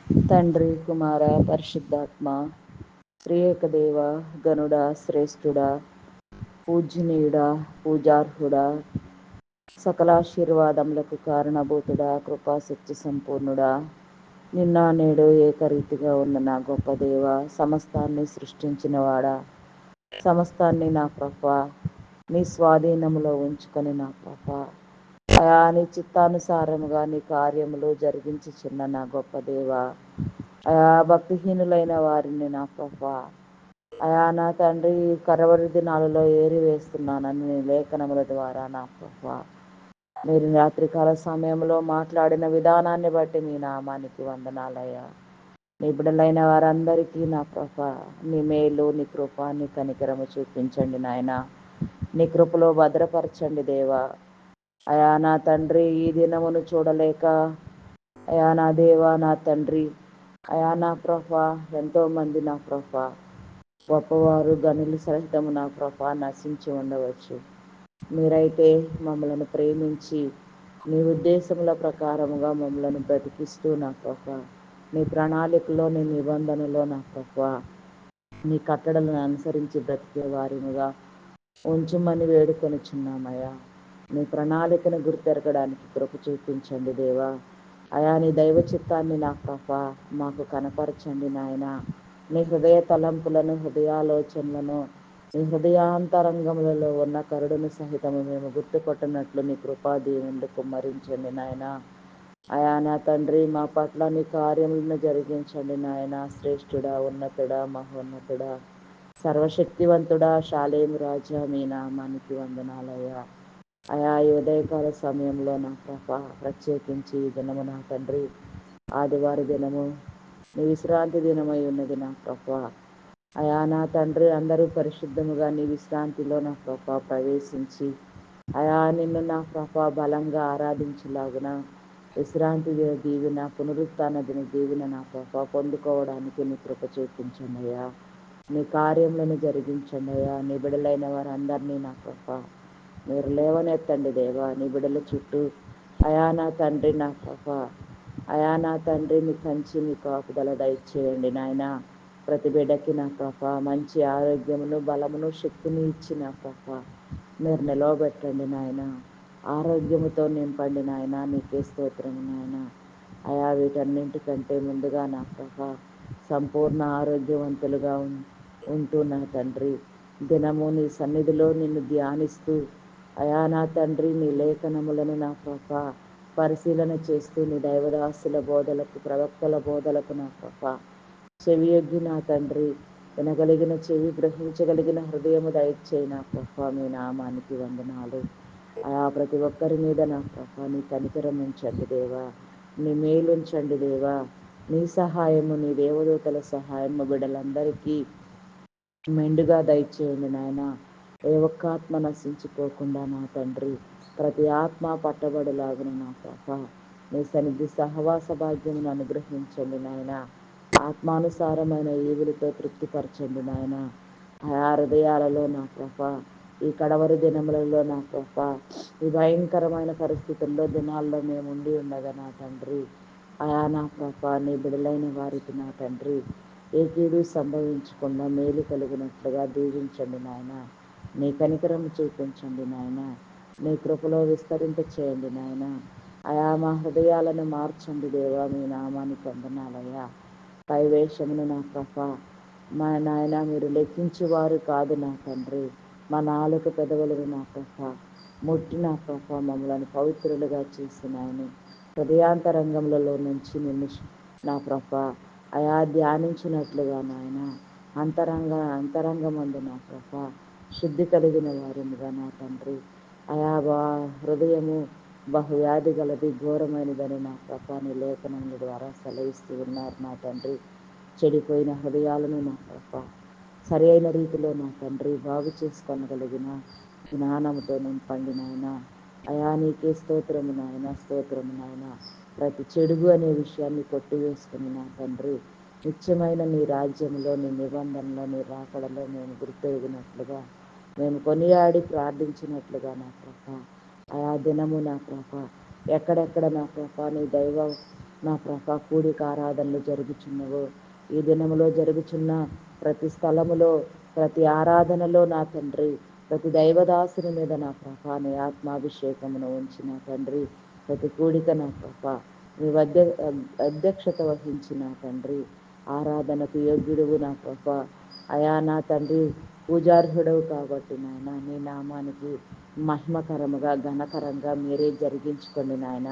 తండ్రి కుమార పరిశుద్ధాత్మ త్రియేక దేవ గనుడా శ్రేష్ఠుడా పూజ్యనీయుడా పూజార్హుడా సకలాశీర్వాదములకు కారణభూతుడా కృపాసత్య సంపూర్ణుడా నిన్న నేడు ఏకరీతిగా ఉన్న నా గొప్ప దేవ సమస్తాన్ని సృష్టించిన వాడా సమస్తాన్ని నా ప్రభ నీ స్వాధీనములో ఉంచుకొని నా ప్రభ అయా నీ చిత్తానుసారముగా నీ కార్యములు జరిగించుచున్న నా గొప్ప దేవ అయా భక్తిహీనులైన వారిని నా ప్రభ అయా నా తండ్రి కరవరి దినాలలో ఏరి వేస్తున్నానని నీ లేఖనముల ద్వారా నా ప్రభ మీరు రాత్రికాల సమయంలో మాట్లాడిన విధానాన్ని బట్టి మీ నామానికి వందనాలయ్యా నీ బిడ్డలైన వారందరికీ నా ప్రభ నీ మేలు నీ కృప నీ కనికరము చూపించండి నాయన నీ కృపలో భద్రపరచండి దేవా అయా నా తండ్రి ఈ దినమును చూడలేక అయా నా దేవా నా తండ్రి అయా నా ప్రభ ఎంతోమంది నా ప్రభ గొప్పవారు గనులు సహితము నా ప్రభ నశించి ఉండవచ్చు మీరైతే మమ్మలను ప్రేమించి నీ ఉద్దేశముల ప్రకారముగా మమ్మలను బ్రతికిస్తూ నా ప్రభ నీ ప్రణాళికలో నీ నిబంధనలో నా ప్రభ నీ కట్టడలను అనుసరించి బ్రతికే వారిముగా ఉంచుమని వేడుకొనిచున్నామయ్యా నీ ప్రణాళికను గుర్తెరగడానికి కృప చూపించండి దేవా అయా నీ దైవ చిత్తాన్ని నా ప్రభ మాకు కనపరచండి నాయన నీ హృదయ తలంపులను హృదయాలోచనలను నీ హృదయాంతరంగములలో ఉన్న కరుడును సహితము మేము గుర్తుపట్టినట్లు నీ కృపాదీనుండి కుమ్మరించండి నాయన అయా నా తండ్రి మా పట్ల నీ కార్యములను జరిగించండి నాయన శ్రేష్ఠుడా ఉన్నతుడా మహోన్నతుడా సర్వశక్తివంతుడా శాలేము రాజా మీ నామానికి వందనాలయ్యా అయా ఈ ఉదయకాల సమయంలో నా ప్రభ ప్రత్యేకించి ఈ దినము నా తండ్రి ఆదివారి దినము నీ విశ్రాంతి దినమై ఉన్నది నా ప్రభ అయా నా తండ్రి అందరూ పరిశుద్ధముగా నీ విశ్రాంతిలో నా ప్రభ ప్రవేశించి అయా నిన్ను నా ప్రభ బలంగా ఆరాధించులాగున విశ్రాంతి దీవెన పునరుత్థాన దిన దీవెన నా ప్రభ పొందుకోవడానికి నీ కృప చూపించండి అయ్యా నీ కార్యములను జరిగించండి అయ్యా నీ బిడలైన వారందరినీ నా ప్రభ మీరు లేవనెత్తండి దేవా నీ బిడల చుట్టూ అయా నా తండ్రి నా ప్రభ అయా నా తండ్రి మీ కంచి మీ కాపుదల దయచేయండి నాయన ప్రతి బిడ్డకి నా ప్రభ మంచి ఆరోగ్యమును బలమును శక్తిని ఇచ్చి నా ప్రభ మీరు నిలవబెట్టండి నాయన ఆరోగ్యముతో నింపండి నాయన నీకే స్తోత్రము నాయన అయా వీటన్నింటికంటే ముందుగా నా ప్రభ సంపూర్ణ ఆరోగ్యవంతులుగా ఉంటూ నా తండ్రి దినము నీ సన్నిధిలో నిన్ను ధ్యానిస్తూ అయా నా తండ్రి నీ లేఖనములను నా ప్రభ పరిశీలన చేస్తూ నీ దైవదాసుల బోధలకు ప్రవక్తల బోధలకు నా ప్రభ చెవియొగ్గి నా తండ్రి వినగలిగిన చెవి గ్రహించగలిగిన హృదయము దయచేయి నా ప్రభ మీ నామానికి వందనాలు అయా ప్రతి ఒక్కరి మీద నా ప్రభ నీ కనికరం ఉంచండి దేవా నీ మేలుంచండి దేవా నీ సహాయము నీ దేవదూతల సహాయము బిడ్డలందరికీ మెండుగా దయచేయండి నాయన ఏ ఒక్క ఆత్మ నశించుకోకుండా నా తండ్రి ప్రతి ఆత్మ పట్టబడులాగున నా ప్రభ నీ సన్నిధి సహవాస భాగ్యమును అనుగ్రహించండి నాయన ఆత్మానుసారమైన ఈవులతో తృప్తిపరచండి నాయన ఆ హృదయాలలో నా ప్రభ ఈ కడవరి దినములలో నా ప్రభ ఈ భయంకరమైన పరిస్థితుల్లో దినాల్లో మేము ఉండి ఉండగా నా తండ్రి అయా నా ప్రభ నీ బిడలైన వారికి నా తండ్రి ఏ కీడు సంభవించకుండా మేలు కలిగినట్లుగా దీవించండి నాయన నీ కనికరం చూపించండి నాయన నీ కృపలో విస్తరింప చేయండి నాయన అయా మా హృదయాలను మార్చండి దేవా మీ నామానికి వందనాలయ్యా పై వేషమును నా ప్రభ మా నాయన మీరు లెక్కించేవారు కాదు నా తండ్రి మా నాలుక పెదవులను నా ప్రభ ముట్టి నా ప్రభ మమ్మల్ని పవిత్రులుగా చేసిన ఆయన హృదయాంతరంగములలో నుంచి నిన్ను నా ప్రభ అయా ధ్యానించినట్లుగా నాయన అంతరంగమందు నా ప్రభ శుద్ధి కలిగిన వారినిగా నా తండ్రి అయా హృదయము బహువ్యాధి గలది ఘోరమైనదని నా ప్రభాని లేఖనముల ద్వారా సెలవిస్తూ ఉన్నారు నా తండ్రి చెడిపోయిన హృదయాలను నా ప్రభ సరి అయిన రీతిలో నా తండ్రి బాగు చేసుకొనగలిగిన జ్ఞానముతో నింపండి నాయన అయా నీకే స్తోత్రము నాయన స్తోత్రము నాయన ప్రతి చెడుగు అనే విషయాన్ని కొట్టివేసుకుని నా తండ్రి నిత్యమైన నీ రాజ్యంలో నీ నిబంధనలో నీ రాకడలో మేము గుర్తెరిగినట్లుగా మేము కొనియాడి ప్రార్థించినట్లుగా నా ప్రభ ఆయా దినము నా ప్రభ ఎక్కడెక్కడ నా ప్రభ నీ దైవ నా ప్రభ కూడిక ఆరాధనలు జరుగుచున్నవో, ఈ దినములో జరుగుచున్న ప్రతి స్థలములో, ప్రతి ఆరాధనలో నా తండ్రి, ప్రతి దైవదాసుని మీద నా ప్రభ నీ ఆత్మాభిషేకమును ఉంచి నా తండ్రి, ప్రతి కూడిక నా ప్రభ నీ అధ్యక్షత వహించిన తండ్రి, ఆరాధనకు యోగ్యుడువు నా ప్రభ. అయా నా తండ్రి, పూజార్హుడవు కాబట్టి నాయన నీ నామానికి మహిమకరముగా ఘనకరంగా మీరే జరిగించుకోండి నాయన.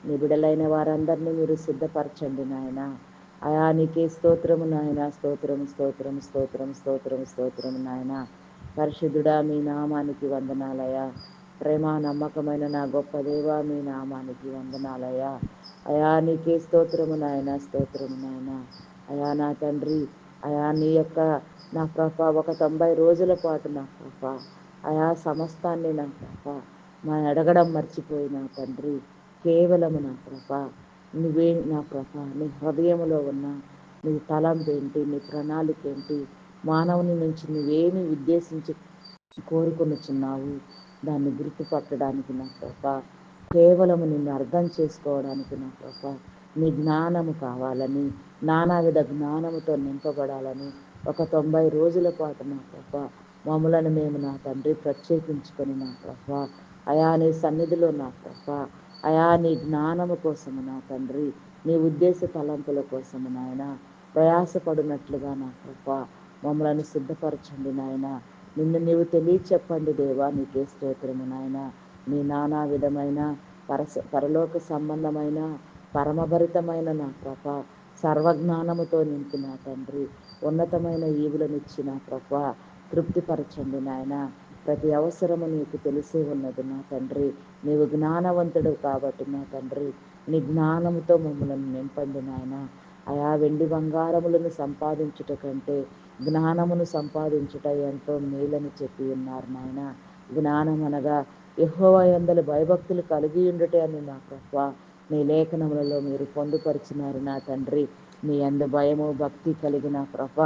నీ బిడలైన వారందరినీ మీరు సిద్ధపరచండి నాయన. అయా నీకే స్తోత్రము నాయన, స్తోత్రము స్తోత్రము స్తోత్రము స్తోత్రము స్తోత్రము నాయన. పరిశుద్ధుడా మీ నామానికి వందనాలయ. ప్రేమ నమ్మకమైన నా గొప్ప దేవ మీ నామానికి వందనాలయ. అయా నీకే స్తోత్రము నాయన, స్తోత్రము నాయన. అయా నా తండ్రి, అయా నీ యొక్క నా ప్రభ ఒక 90 రోజుల పాటు నా ప్రభ అయా సమస్తాన్ని నా ప్రభ మా అడగడం మర్చిపోయిన తండ్రి, కేవలము నా ప్రభ నువ్వే నా ప్రభ నీ హృదయంలో ఉన్న నీ తలంపు ఏంటి, నీ ప్రణాళిక ఏంటి, మానవుని నుంచి నువ్వేమి ఉద్దేశించి కోరుకొనుచున్నావు దాన్ని గుర్తుపట్టడానికి నా ప్రభ, కేవలము నిన్ను అర్థం చేసుకోవడానికి నా ప్రభ నీ జ్ఞానము కావాలని, నానావిధ జ్ఞానముతో నింపబడాలని ఒక 90 రోజుల పాటు నా ప్రభ మమ్మలను మేము నా తండ్రి ప్రత్యేకించుకొని నా ప్రభ అయా నీ సన్నిధిలో నా ప్రభ అయా నీ జ్ఞానము కోసము నా తండ్రి, నీ ఉద్దేశ తలంపుల కోసము నాయన ప్రయాసపడినట్లుగా నా ప్రభ మమ్మలను సిద్ధపరచండి నాయన. నిన్ను నీవు తెలియచెప్పండి దేవా, నీకే స్తోత్రము నాయన. నీ నానా విధమైన పరలోక సంబంధమైన పరమభరితమైన నా ప్రభ సర్వజ్ఞానముతో నింపిన తండ్రి, ఉన్నతమైన ఈవులనిచ్చిన ప్రభ తృప్తిపరచండి నాయన. ప్రతి అవసరము నీకు తెలిసే ఉన్నది నా తండ్రి. నీవు జ్ఞానవంతుడు కాబట్టి నా తండ్రి, నీ జ్ఞానముతో మమ్మల్ని నింపండి నాయన. అయా వెండి బంగారములను సంపాదించుట కంటే జ్ఞానమును సంపాదించుట ఎంతో మేలని చెప్పి ఉన్నారు నాయన. జ్ఞానం అనగా యెహోవా యందలి భయభక్తులు కలిగి ఉండుటే అని నా ప్రభ నీ లేఖనములలో మీరు పొందుపరిచినారు నా తండ్రి. నీ యందు భయము భక్తి కలిగిన ప్రభ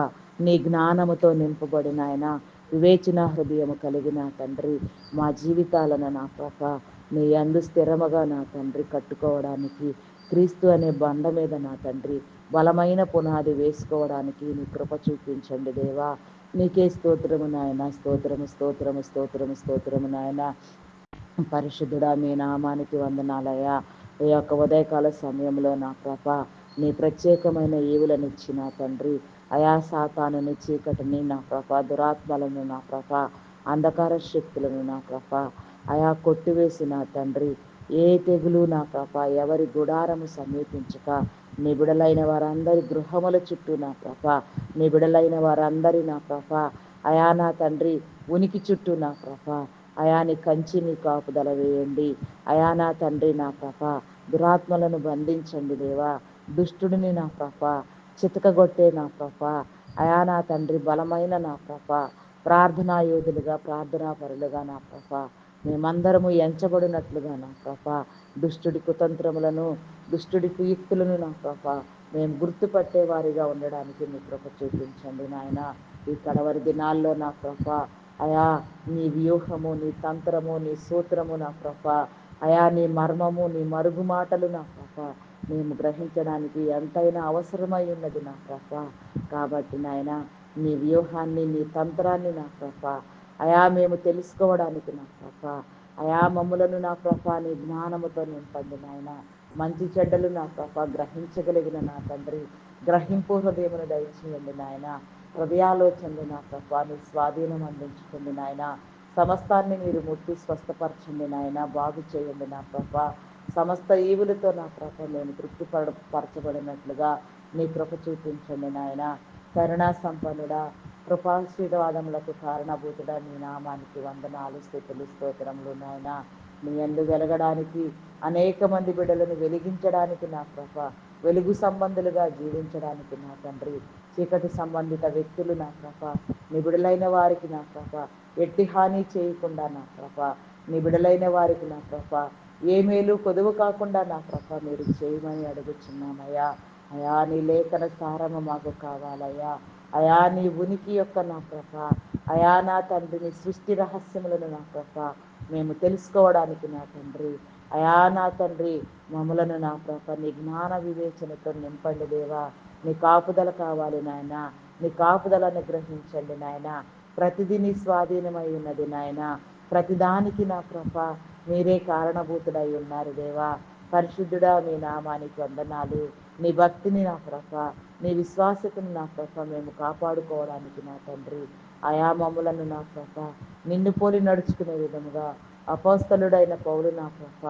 నీ జ్ఞానముతో నింపబడిన ఆయన వివేచన హృదయము కలిగిన తండ్రి, మా జీవితాలను నా ప్రభ నీ యందు స్థిరముగా నా తండ్రి కట్టుకోవడానికి, క్రీస్తు అనే బండ మీద నా తండ్రి బలమైన పునాది వేసుకోవడానికి నీ కృప చూపించండి దేవా. నీకే స్తోత్రము నాయన, స్తోత్రము స్తోత్రము స్తోత్రము స్తోత్రము నాయన. పరిశుద్ధుడా మీ నామానికి వందనాలయ్యా. ఈ యొక్క ఉదయకాల సమయంలో నా ప్రభ నీ ప్రత్యేకమైన ఈవులనిచ్చిన తండ్రి, అయా సాతానుని చీకటిని నా ప్రభ దురాత్మలను నా ప్రభ అంధకార శక్తులను నా ప్రభ అయా కొట్టివేసిన తండ్రి, ఏ తెగులు నా ప్రభ ఎవరి గుడారము సమీపించక నిబిడలైన వారందరి గృహముల చుట్టూ నా ప్రభ నిబిడలైన వారందరి నా ప్రభ అయా నా తండ్రి ఉనికి చుట్టూ నా ప్రభ అయా నీ కంచి నీ కాపుదల వేయండి. అయా నా తండ్రి నా ప్రభ దురాత్మలను బంధించండి దేవా. దుష్టుడిని నా ప్రభ చితకగొట్టే నా ప్రభ అయా నా తండ్రి బలమైన నా ప్రభ ప్రార్థనా యోధులుగా ప్రార్థనా పరులుగా నా ప్రభ మేమందరము ఎంచబడినట్లుగా నా ప్రభ దుష్టుడి కుతంత్రములను దుష్టుడి కుయుక్తులను నా ప్రభ మేము గుర్తుపట్టే వారిగా ఉండడానికి నీ కృప చూపించండి నాయన. ఈ కడవరి దినాల్లో నా ప్రభ అయా నీ వ్యూహము నీ తంత్రము నీ సూత్రము నా ప్రభ అయా నీ మర్మము నీ మరుగు మాటలు నా ప్రభ మేము గ్రహించడానికి ఎంతైనా అవసరమై ఉన్నది నా ప్రభ. కాబట్టి నాయన నీ వ్యూహాన్ని నీ తంత్రాన్ని నా ప్రభ అయా మేము తెలుసుకోవడానికి నా ప్రభ అయా మమ్ములను నా ప్రభ నీ జ్ఞానముతో నింపండి నాయన. మంచి చెడ్డలు నా ప్రభ గ్రహించగలిగిన నా తండ్రి గ్రహింపు హృదయమును దయచేయండి నాయన. హృదయాలోచనలు నా ప్రభ నీ స్వాధీనం అందించుకోండి నాయన. సమస్తాన్ని మీరు ముట్టి స్వస్థపరచండి నాయన, బాగు చేయండి నా ప్రభ. సమస్త ఈవులతో నా ప్రభ నేను పరచబడినట్లుగా నీ కృప చూపించండి నాయన. కరుణా సంపన్నుడా కృపాశీర్వాదములకు కారణభూతుడా నీ నామానికి వందనాలు స్తుతులు స్తోత్రములు నాయన. నీ యందు వెలగడానికి అనేక మంది బిడ్డలను వెలిగించడానికి నా ప్రభ వెలుగు సంబంధులుగా జీవించడానికి నా తండ్రి చీకటి సంబంధిత వ్యక్తులు నా ప్రభ నిబిడలైన వారికి నా ప్రభ ఎట్టి హాని చేయకుండా నా ప్రభ నిబిడలైన వారికి నా ప్రభ ఏ మేలు కొదువు కాకుండా నా ప్రభ మీరు చేయమని అడుగుచున్నామయ్యా. అయా నీ లేఖన సారము మాకు కావాలయ్యా. అయా నీ ఉనికి యొక్క నా ప్రభ అయా నా తండ్రిని సృష్టి రహస్యములను నా ప్రభ మేము తెలుసుకోవడానికి నా తండ్రి అయా నా తండ్రి మమ్మలను నా ప్రభ నీ జ్ఞాన వివేచనతో నింపండి దేవా. నీ కాపుదల కావాలి నాయన, నీ కాపుదలను గ్రహించండి నాయన. ప్రతిదీ నీ స్వాధీనమై ఉన్నది నాయన. ప్రతిదానికి నా ప్రభ మీరే కారణభూతుడై ఉన్నారు దేవా. పరిశుద్ధుడా మీ నామానికి వందనాలు. నీ భక్తిని నా ప్రభ, నీ విశ్వాసతను నా ప్రభ మేము కాపాడుకోవడానికి నా తండ్రి అయా మమ్ములను నా ప్రభ నిన్ను పోలి నడుచుకునే విధముగా అపోస్తలుడైన పౌలు నా ప్రభ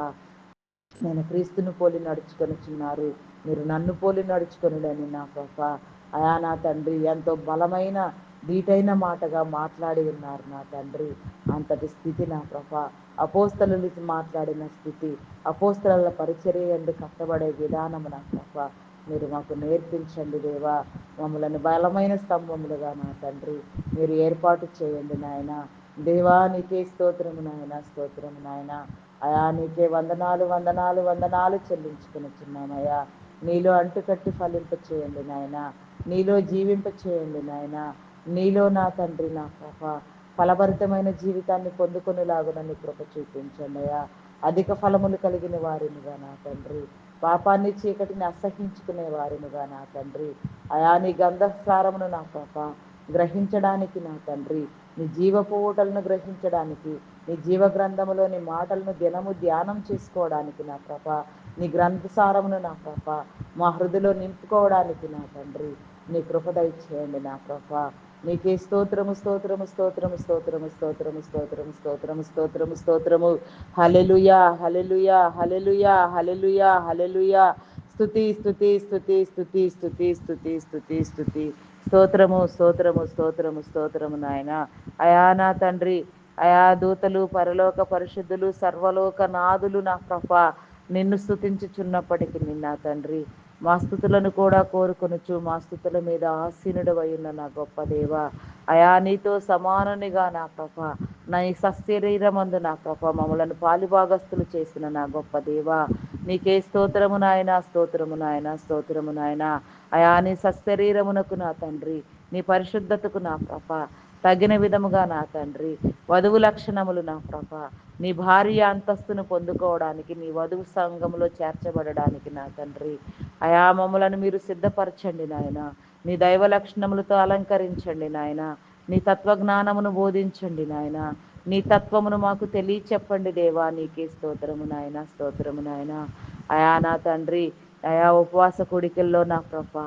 నేను క్రీస్తుని పోలి నడుచుకొనిచున్నారు, మీరు నన్ను పోలి నడుచుకొనుడని నా ప్రభ అయా నా తండ్రి ఎంతో బలమైన ధీటైన మాటగా మాట్లాడి ఉన్నారు నా తండ్రి. అంతటి స్థితి నా ప్రభ అపోస్తలు మాట్లాడిన స్థితి, అపోస్తల పరిచర్య ఎందు కట్టబడే విధానము నా ప్రభ మీరు మాకు నేర్పించండి దేవా. మమ్మలను బలమైన స్తంభములుగా నా తండ్రి మీరు ఏర్పాటు చేయండి నాయన. దేవా నీకే స్తోత్రము నాయన, స్తోత్రము నాయన. అయా నీకే వందనాలు వందనాలు వందనాలు చెల్లించుకునిచున్నామయ్యా. నీలో అంటుకట్టి ఫలింప చేయండి నాయన, నీలో జీవింప చేయండి నాయన. నీలో నా తండ్రి నా ప్రభ ఫలభరితమైన జీవితాన్ని పొందుకొనిలాగున నీ కృప చూపించండి అయ్యా. అధిక ఫలములు కలిగిన వారినిగా నా తండ్రి, పాపాన్ని చీకటిని అసహించుకునే వారినిగా నా తండ్రి అయా నీ గంధసారమును నా ప్రభ గ్రహించడానికి నా తండ్రి, నీ జీవపు ఊటలను గ్రహించడానికి, నీ జీవ గ్రంథములోని మాటలను దినము ధ్యానం చేసుకోవడానికి నా ప్రభ, నీ గ్రంథసారమును నా ప్రభ మా హృదిలో నింపుకోవడానికి నా తండ్రి నీ కృప దయచేయండి నా ప్రభ. నీకే స్తోత్రము స్తోత్రము స్తోత్రము స్తోత్రము స్తోత్రము స్తోత్రము స్తోత్రము స్తోత్రము స్తోత్రము. హల్లెలూయా హల్లెలూయా హల్లెలూయా హల్లెలూయా హల్లెలూయా. స్తుతి స్తుతి స్తుతి స్తుతి స్తుతి స్తుతి స్తుతి స్తుతి. స్తోత్రము స్తోత్రము స్తోత్రము స్తోత్రము నాయన. అయా నా తండ్రి అయా దూతలు పరలోక పరిశుద్ధులు సర్వలోక నాదులు నా ప్రభ నిన్ను స్తుతించుచున్నప్పటికీ నా తండ్రి మా స్థుతులను కూడా కోరుకొనుచు మా స్థుతుల మీద ఆసీనుడవై ఉన్న నా గొప్ప దేవ అయా నీతో సమానునిగా నా ప్రభ నా ఈ సశరీరమందు నా ప్రభ మమ్మలను పాలిభాగస్తులు చేసిన నా గొప్ప దేవ నీకే స్తోత్రము నాయన, స్తోత్రము నాయన, స్తోత్రము నాయన. అయా నీ సశరీరమునకు నా తండ్రి, నీ పరిశుద్ధతకు నా ప్రభ తగిన విధముగా నా తండ్రి వధువు లక్షణములు నా ప్రభ నీ భార్య అంతస్తును పొందుకోవడానికి, నీ వధువు సంఘములో చేర్చబడడానికి నా తండ్రి అయా మమ్మలను మీరు సిద్ధపరచండి నాయన. నీ దైవ లక్షణములతో అలంకరించండి నాయన. నీ తత్వజ్ఞానమును బోధించండి నాయన. నీ తత్వమును మాకు తెలియచెప్పండి దేవా. నీకే స్తోత్రము నాయన, స్తోత్రము నాయన. అయా నా తండ్రి అయా ఉపవాస కోడికల్లో నా ప్రభ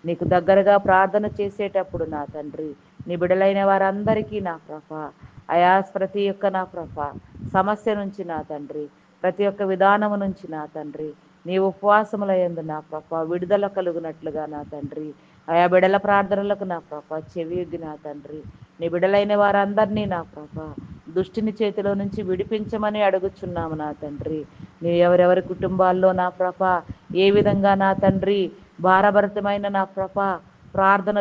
నీకు దగ్గరగా ప్రార్థన చేసేటప్పుడు నా తండ్రి నీ బిడలైన వారందరికీ నా ప్రభ అయా ప్రతి ఒక్క నా ప్రభ సమస్య నుంచి నా తండ్రి, ప్రతి ఒక్క విధానము నుంచి నా తండ్రి నీ ఉపవాసముల యందు నా ప్రభ విడుదల కలుగునట్లుగా నా తండ్రి ఆయా బిడల ప్రార్థనలకు నా ప్రభ చెవియొగ్గి నా తండ్రి నీ బిడలైన వారందరినీ నా ప్రభ దుష్టిని చేతిలో నుంచి విడిపించమని అడుగుచున్నాము నా తండ్రి. నీ ఎవరెవరి కుటుంబాల్లో నా ప్రభ ఏ విధంగా నా తండ్రి భారభరితమైన నా ప్రభ ప్రార్థన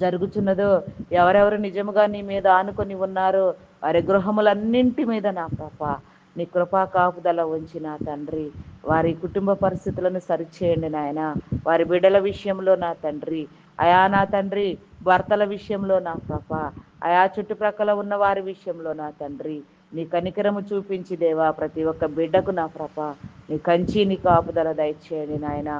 జరుగుచున్నదో, ఎవరెవరు నిజముగా నీ మీద ఆనుకొని ఉన్నారో వారి గృహములన్నింటి మీద నా ప్రభ నీ కృపా కాపుదల ఉంచి నా తండ్రి వారి కుటుంబ పరిస్థితులను సరిచేయండి నాయన. వారి బిడ్డల విషయంలో నా తండ్రి అయా నా తండ్రి భర్తల విషయంలో నా ప్రభ అయా చుట్టుప్రక్కల ఉన్న వారి విషయంలో నా తండ్రి నీ కనికరము చూపించి దేవా ప్రతి ఒక్క బిడ్డకు నా ప్రభ నీ కంచి నీ కాపుదల దయచేయండి నాయన.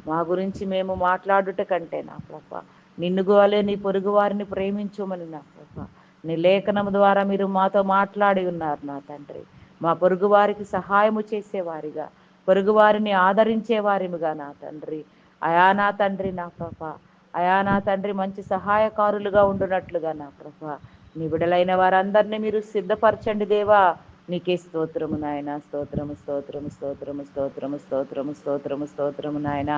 మా గురించి మేము మాట్లాడుట కంటే నా ప్రభ నిన్ను గోలే నీ పొరుగు వారిని ప్రేమించుమని నా ప్రభ నీ లేఖనము ద్వారా మీరు మాతో మాట్లాడి ఉన్నారు నా తండ్రి. మా పొరుగు వారికి సహాయము చేసేవారిగా, పొరుగు వారిని ఆదరించే వారిగా నా తండ్రి అయా నా తండ్రి నా ప్రభ అయా నా తండ్రి మంచి సహాయకారులుగా ఉండునట్లుగా నా ప్రభ నీ బిడలైన వారందరినీ మీరు సిద్ధపరచండి దేవా. నీకే స్తోత్రము నాయన, స్తోత్రము స్తోత్రము స్తోత్రము స్తోత్రము స్తోత్రము స్తోత్రము స్తోత్రము నాయన.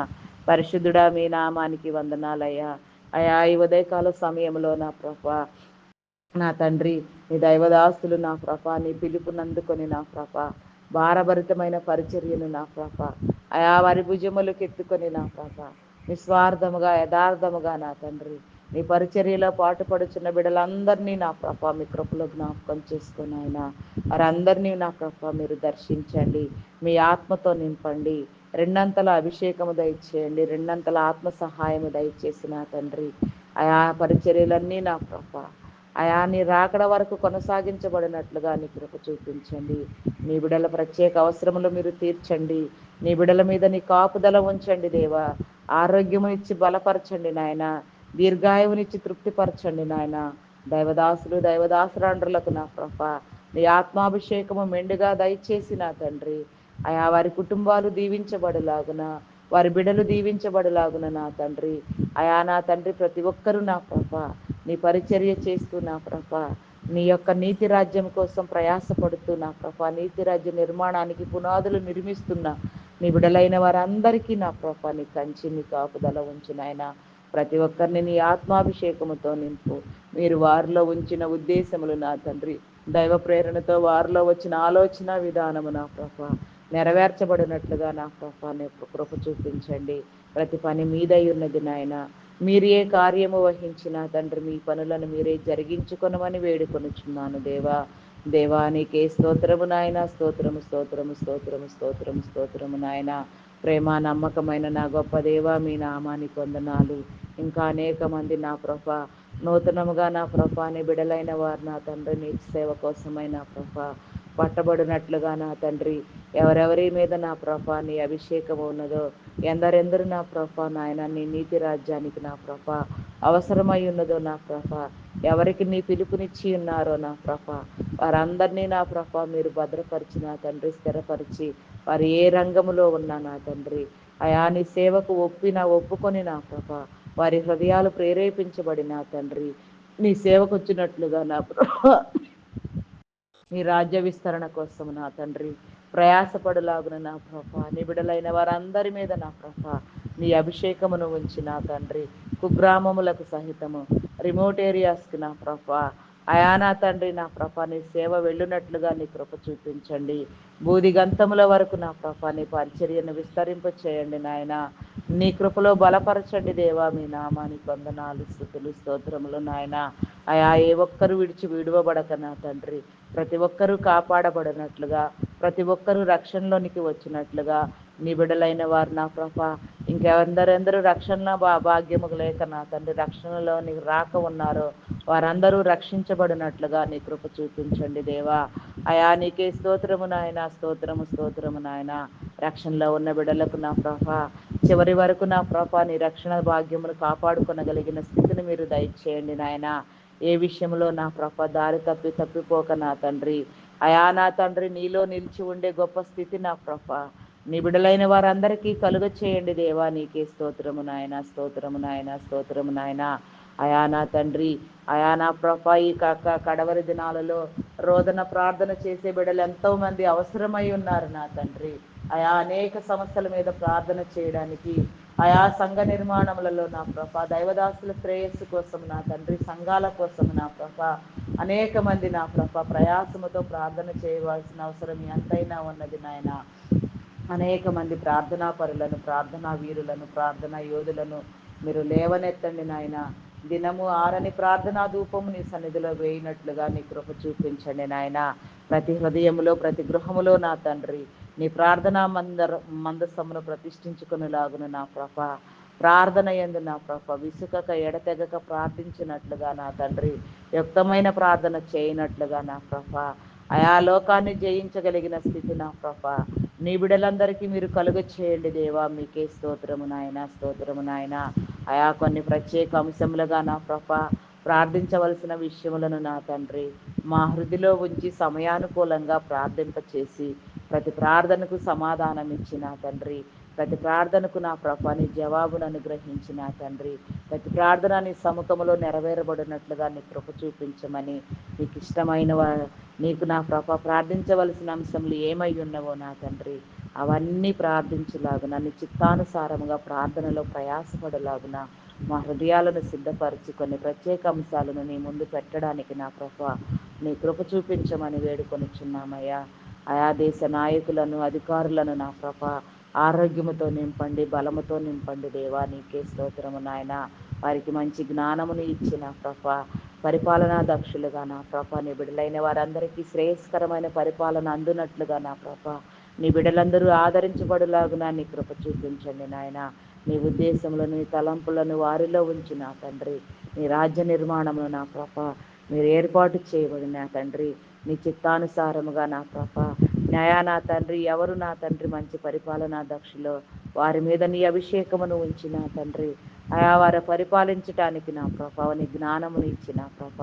పరిశుద్ధుడా మీ నామానికి వందనాలయ్యా. అయా ఈ ఉదయకాల సమయంలో నా ప్రభ నా తండ్రి నీ దైవదాస్తులు నా ప్రభ నీ పిలుపునందుకొని నా ప్రభ భారభరితమైన పరిచర్యను నా ప్రభ అయా వారి భుజములకు ఎత్తుకొని నా ప్రభ నిస్వార్థముగా యథార్థముగా నా తండ్రి నీ పరిచర్యలో పాటుపడుచున్న బిడ్డలందరినీ నా ప్రభ మీ కృపలో జ్ఞాపకం చేసుకొని ఆయన వారందరినీ నా ప్రభ మీరు దర్శించండి, మీ ఆత్మతో నింపండి, రెండంతల అభిషేకము దయచేయండి, రెండంతల ఆత్మ సహాయము దయచేసి నా తండ్రి ఆయా పరిచర్యలన్నీ నా ప్రభ అయా నీ రాకడ వరకు కొనసాగించబడినట్లుగా నీ కృప చూపించండి. నీ బిడల ప్రత్యేక అవసరములు మీరు తీర్చండి. నీ బిడల మీద నీ కాపుదల ఉంచండి దేవా. ఆరోగ్యము ఇచ్చి బలపరచండి నాయన. దీర్ఘాయువునిచ్చి తృప్తిపరచండి నాయన. దైవదాసులు దైవదాసురాండ్రులకు నా ప్రభ నీ ఆత్మాభిషేకము మెండుగా దయచేసి నా తండ్రి అయా వారి కుటుంబాలు దీవించబడులాగున, వారి బిడలు దీవించబడులాగున నా తండ్రి. అయా నా తండ్రి ప్రతి ఒక్కరూ నా ప్రభ నీ పరిచర్య చేస్తూ నా ప్రభ నీ యొక్క నీతి రాజ్యం కోసం ప్రయాసపడుతూ నా ప్రభ నీతి రాజ్య నిర్మాణానికి పునాదులు నిర్మిస్తున్న నీ బిడలైన వారందరికీ నా ప్రభ నీ కంచి నీ కాపుదల ఉంచిన ఆయన ప్రతి ఒక్కరిని నీ ఆత్మాభిషేకముతో నింపు. మీరు వారిలో ఉంచిన ఉద్దేశములు నా తండ్రి దైవ ప్రేరణతో వారిలో వచ్చిన ఆలోచన విధానము నా ప్రభ నెరవేర్చబడినట్లుగా నా ప్రభ కృప చూపించండి. ప్రతి పని మీదై ఉన్నది నాయన. మీరు ఏ కార్యము వహించిన తండ్రి మీ పనులను మీరే జరిగించుకొనమని వేడుకొనుచున్నాను దేవా. దేవానికే స్తోత్రము నాయన. స్తోత్రము స్తోత్రము స్తోత్రము స్తోత్రము స్తోత్రము నాయన. ప్రేమ నమ్మకమైన నా గొప్ప దేవ మీ నామానికి వందనాలు. ఇంకా అనేక మంది నా ప్రభ నూతనముగా నా ప్రభాని బిడలైన వారు నా తండ్రి నీ సేవ కోసమై నా ప్రభ పట్టబడినట్లుగా నా తండ్రి ఎవరెవరి మీద నా ప్రభ నీ అభిషేకం ఉన్నదో ఎందరెందరు నా ప్రభ నాయన నీ నీతి రాజ్యానికి నా ప్రభ అవసరమై ఉన్నదో నా ప్రభ ఎవరికి నీ పిలుపునిచ్చి ఉన్నారో నా ప్రభ వారందరినీ నా ప్రభ మీరు భద్రపరిచి నా తండ్రి స్థిరపరిచి వారు ఏ రంగములో ఉన్నా నా తండ్రి అయా నీ సేవకు ఒప్పుకొని నా ప్రభ వారి హృదయాలు ప్రేరేపించబడి నా తండ్రి నీ సేవకు వచ్చినట్లుగా నా ప్రభ నీ రాజ్య విస్తరణ కోసం నా తండ్రి ప్రయాసపడులాగున నా ప్రభ నీ బిడలైన వారందరి మీద నా ప్రభ నీ అభిషేకమును ఉంచి నా తండ్రి కుగ్రామములకు సహితము రిమోట్ ఏరియాస్కి నా ప్రభ అయా నా తండ్రి నా ప్రభ నీ సేవ వెళ్ళునట్లుగా నీ కృప చూపించండి. బూది గంతముల వరకు నా ప్రభ నీ పరిచర్యను విస్తరింప చేయండి నాయన. నీ కృపలో బలపరచండి దేవా. మీ నామానికి వందనాలు స్తుతులు స్తోత్రములు నాయన. అయా ఏ ఒక్కరు విడువబడక నా తండ్రి ప్రతి ఒక్కరూ కాపాడబడినట్లుగా ప్రతి ఒక్కరూ రక్షణలోనికి వచ్చినట్లుగా నీ బిడ్డలైన వారు నా ప్రభ ఇంకెందరెందరూ రక్షణ భాగ్యము లేక నా తండ్రి రక్షణలోని రాక ఉన్నారో వారందరూ రక్షించబడినట్లుగా నీ కృప చూపించండి దేవా. అయా నీకే స్తోత్రము నాయన. స్తోత్రము స్తోత్రము నాయన. రక్షణలో ఉన్న బిడ్డలకు నా ప్రభ చివరి వరకు నా ప్రభ నీ రక్షణ భాగ్యమును కాపాడుకొనగలిగిన స్థితిని మీరు దయచేయండి నాయన. ఏ విషయంలో నా ప్రభ దారి తప్పిపోక నా తండ్రి అయా నా తండ్రి నీలో నిలిచి ఉండే గొప్ప స్థితి నా ప్రభ నీ బిడలైన వారందరికీ కలుగ చేయండి దేవా. నీకే స్తోత్రము నాయన. స్తోత్రము నాయన. స్తోత్రము నాయన. అయా నా తండ్రి అయా నా ప్రభ ఈ కడవరి దినాలలో రోదన ప్రార్థన చేసే బిడ్డలు ఎంతో మంది అవసరమై ఉన్నారు నా తండ్రి. అయా అనేక సమస్యల మీద ప్రార్థన చేయడానికి ఆయా సంఘ నిర్మాణములలో నా ప్రభ దైవదాసుల శ్రేయస్సు కోసం నా తండ్రి సంఘాల కోసం నా ప్రభ అనేక మంది నా ప్రభ ప్రయాసముతో ప్రార్థన చేయవలసిన అవసరం ఎంతైనా ఉన్నది నాయన. అనేక మంది ప్రార్థనా పరులను ప్రార్థనా వీరులను ప్రార్థనా యోధులను మీరు లేవనెత్తండి నాయన. దినము ఆరని ప్రార్థనా ధూపము నీ సన్నిధిలో వేయినట్లుగా నీ కృప చూపించండి నాయన. ప్రతి హృదయములో ప్రతి గృహములో నా తండ్రి నీ ప్రార్థనా మందసమును ప్రతిష్ఠించుకునేలాగున నా ప్రభ ప్రార్థన యందు నా ప్రభ విసుకక ఎడతెగక ప్రార్థించినట్లుగా నా తండ్రి యుక్తమైన ప్రార్థన చేయనట్లుగా నా ప్రభ ఆయా లోకాన్ని జయించగలిగిన స్థితి నా ప్రభ నీ బిడలందరికీ మీరు కలుగ చేయండి దేవా. మీకే స్తోత్రము నాయన. స్తోత్రము నాయన. ఆయా కొన్ని ప్రత్యేక అంశములుగా నా ప్రభ ప్రార్థించవలసిన విషయములను నా తండ్రి మా హృదిలో ఉంచి సమయానుకూలంగా ప్రార్థింపచేసి ప్రతి ప్రార్థనకు సమాధానం ఇచ్చిన తండ్రి ప్రతి ప్రార్థనకు నా ప్రభ నీ జవాబును అనుగ్రహించిన తండ్రి ప్రతి ప్రార్థన నీ సముఖములో నెరవేరబడినట్లుగా నీ కృప చూపించమని నీకు ఇష్టమైన నీకు నా ప్రభ ప్రార్థించవలసిన అంశములు ఏమై ఉన్నవో నా తండ్రి అవన్నీ ప్రార్థించులాగున నీ చిత్తానుసారముగా ప్రార్థనలో ప్రయాసపడలాగున మా హృదయాలను సిద్ధపరిచి కొన్ని ప్రత్యేక అంశాలను నీ ముందు పెట్టడానికి నా ప్రభ నీ కృప చూపించమని వేడుకొనిచున్నామయ్యా. ఆయా దేశ నాయకులను అధికారులను నా ప్రభ ఆరోగ్యముతో నింపండి బలముతో నింపండి దేవా. నీకే స్తోత్రము నాయన. వారికి మంచి జ్ఞానమును ఇచ్చిన ప్రభ పరిపాలనా దక్షులుగా నా ప్రభ నీ బిడలైన వారందరికీ శ్రేయస్కరమైన పరిపాలన అందునట్లుగా నా ప్రభ నీ బిడలందరూ ఆదరించబడులాగునా నీ కృప చూపించండి నాయన. నీ ఉద్దేశములను నీ తలంపులను వారిలో ఉంచి నా తండ్రి నీ రాజ్య నిర్మాణమును నా ప్రభ మీరు ఏర్పాటు చేయబడి నా తండ్రి నీ చిత్తానుసారముగా నా ప్రభ న్యాయా నా తండ్రి ఎవరు నా తండ్రి మంచి పరిపాలనా దక్షులో వారి మీద నీ అభిషేకమును ఉంచి నా తండ్రి అయా వారు పరిపాలించటానికి నా ప్రభ నీ జ్ఞానమును ఇచ్చి నా ప్రభ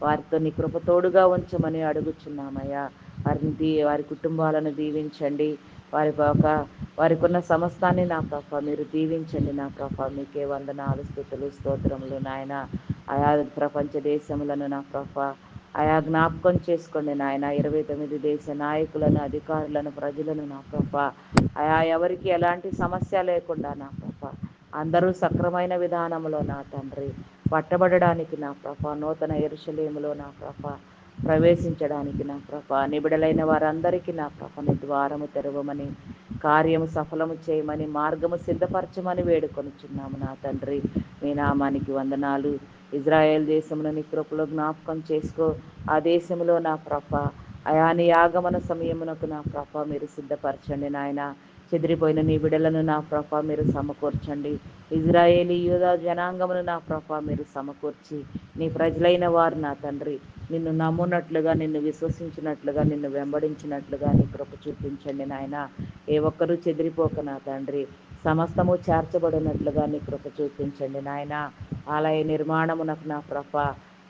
వారితో నీ కృపతోడుగా ఉంచమని అడుగుచున్నామయ్యా వారి కుటుంబాలను దీవించండి వారికి ఉన్న సమస్తాన్ని నా ప్రభ మీరు దీవించండి నా ప్రభ మీకే వందనాలు స్తుతులు స్తోత్రములు నాయన ఆయా ప్రపంచ దేశములను నా ప్రభ ఆయా జ్ఞాపకం చేసుకోండి నాయన 29 దేశ నాయకులను అధికారులను ప్రజలను నా ప్రభ ఆయా ఎవరికి ఎలాంటి సమస్య లేకుండా నా ప్రభ అందరూ సక్రమైన విధానంలో నా తండ్రి పట్టబడడానికి నా ప్రభ నూతన యెరూషలేములో నా ప్రభ ప్రవేశించడానికి నా ప్రభ నిబిడలైన వారందరికీ నా ప్రభ నీ ద్వారము తెరవమని కార్యము సఫలము చేయమని మార్గము సిద్ధపరచమని వేడుకొనుచున్నాము నా తండ్రి మీ నామానికి వందనాలు ఇజ్రాయెల్ దేశమును నీ కృపలో జ్ఞాపకం చేసుకో ఆ దేశంలో నా ప్రభ అయా నీ ఆగమన సమయమునకు నా ప్రభ మీరు సిద్ధపరచండి నాయన చెదిరిపోయిన నీ బిడలను నా ప్రభ మీరు సమకూర్చండి ఇజ్రాయేలీ యూదా జనాంగమును నా ప్రభ మీరు సమకూర్చి నీ ప్రజలైన వారు నా తండ్రి నిన్ను నమ్మునట్లుగా నిన్ను విశ్వసించినట్లుగా నిన్ను వెంబడించినట్లుగా నీ కృప చూపించండి నాయన ఏ ఒక్కరూ చెదిరిపోక నా తండ్రి సమస్తము చేర్చబడినట్లుగా నీ కృప చూపించండి నాయన ఆలయ నిర్మాణమునకు నా ప్రభ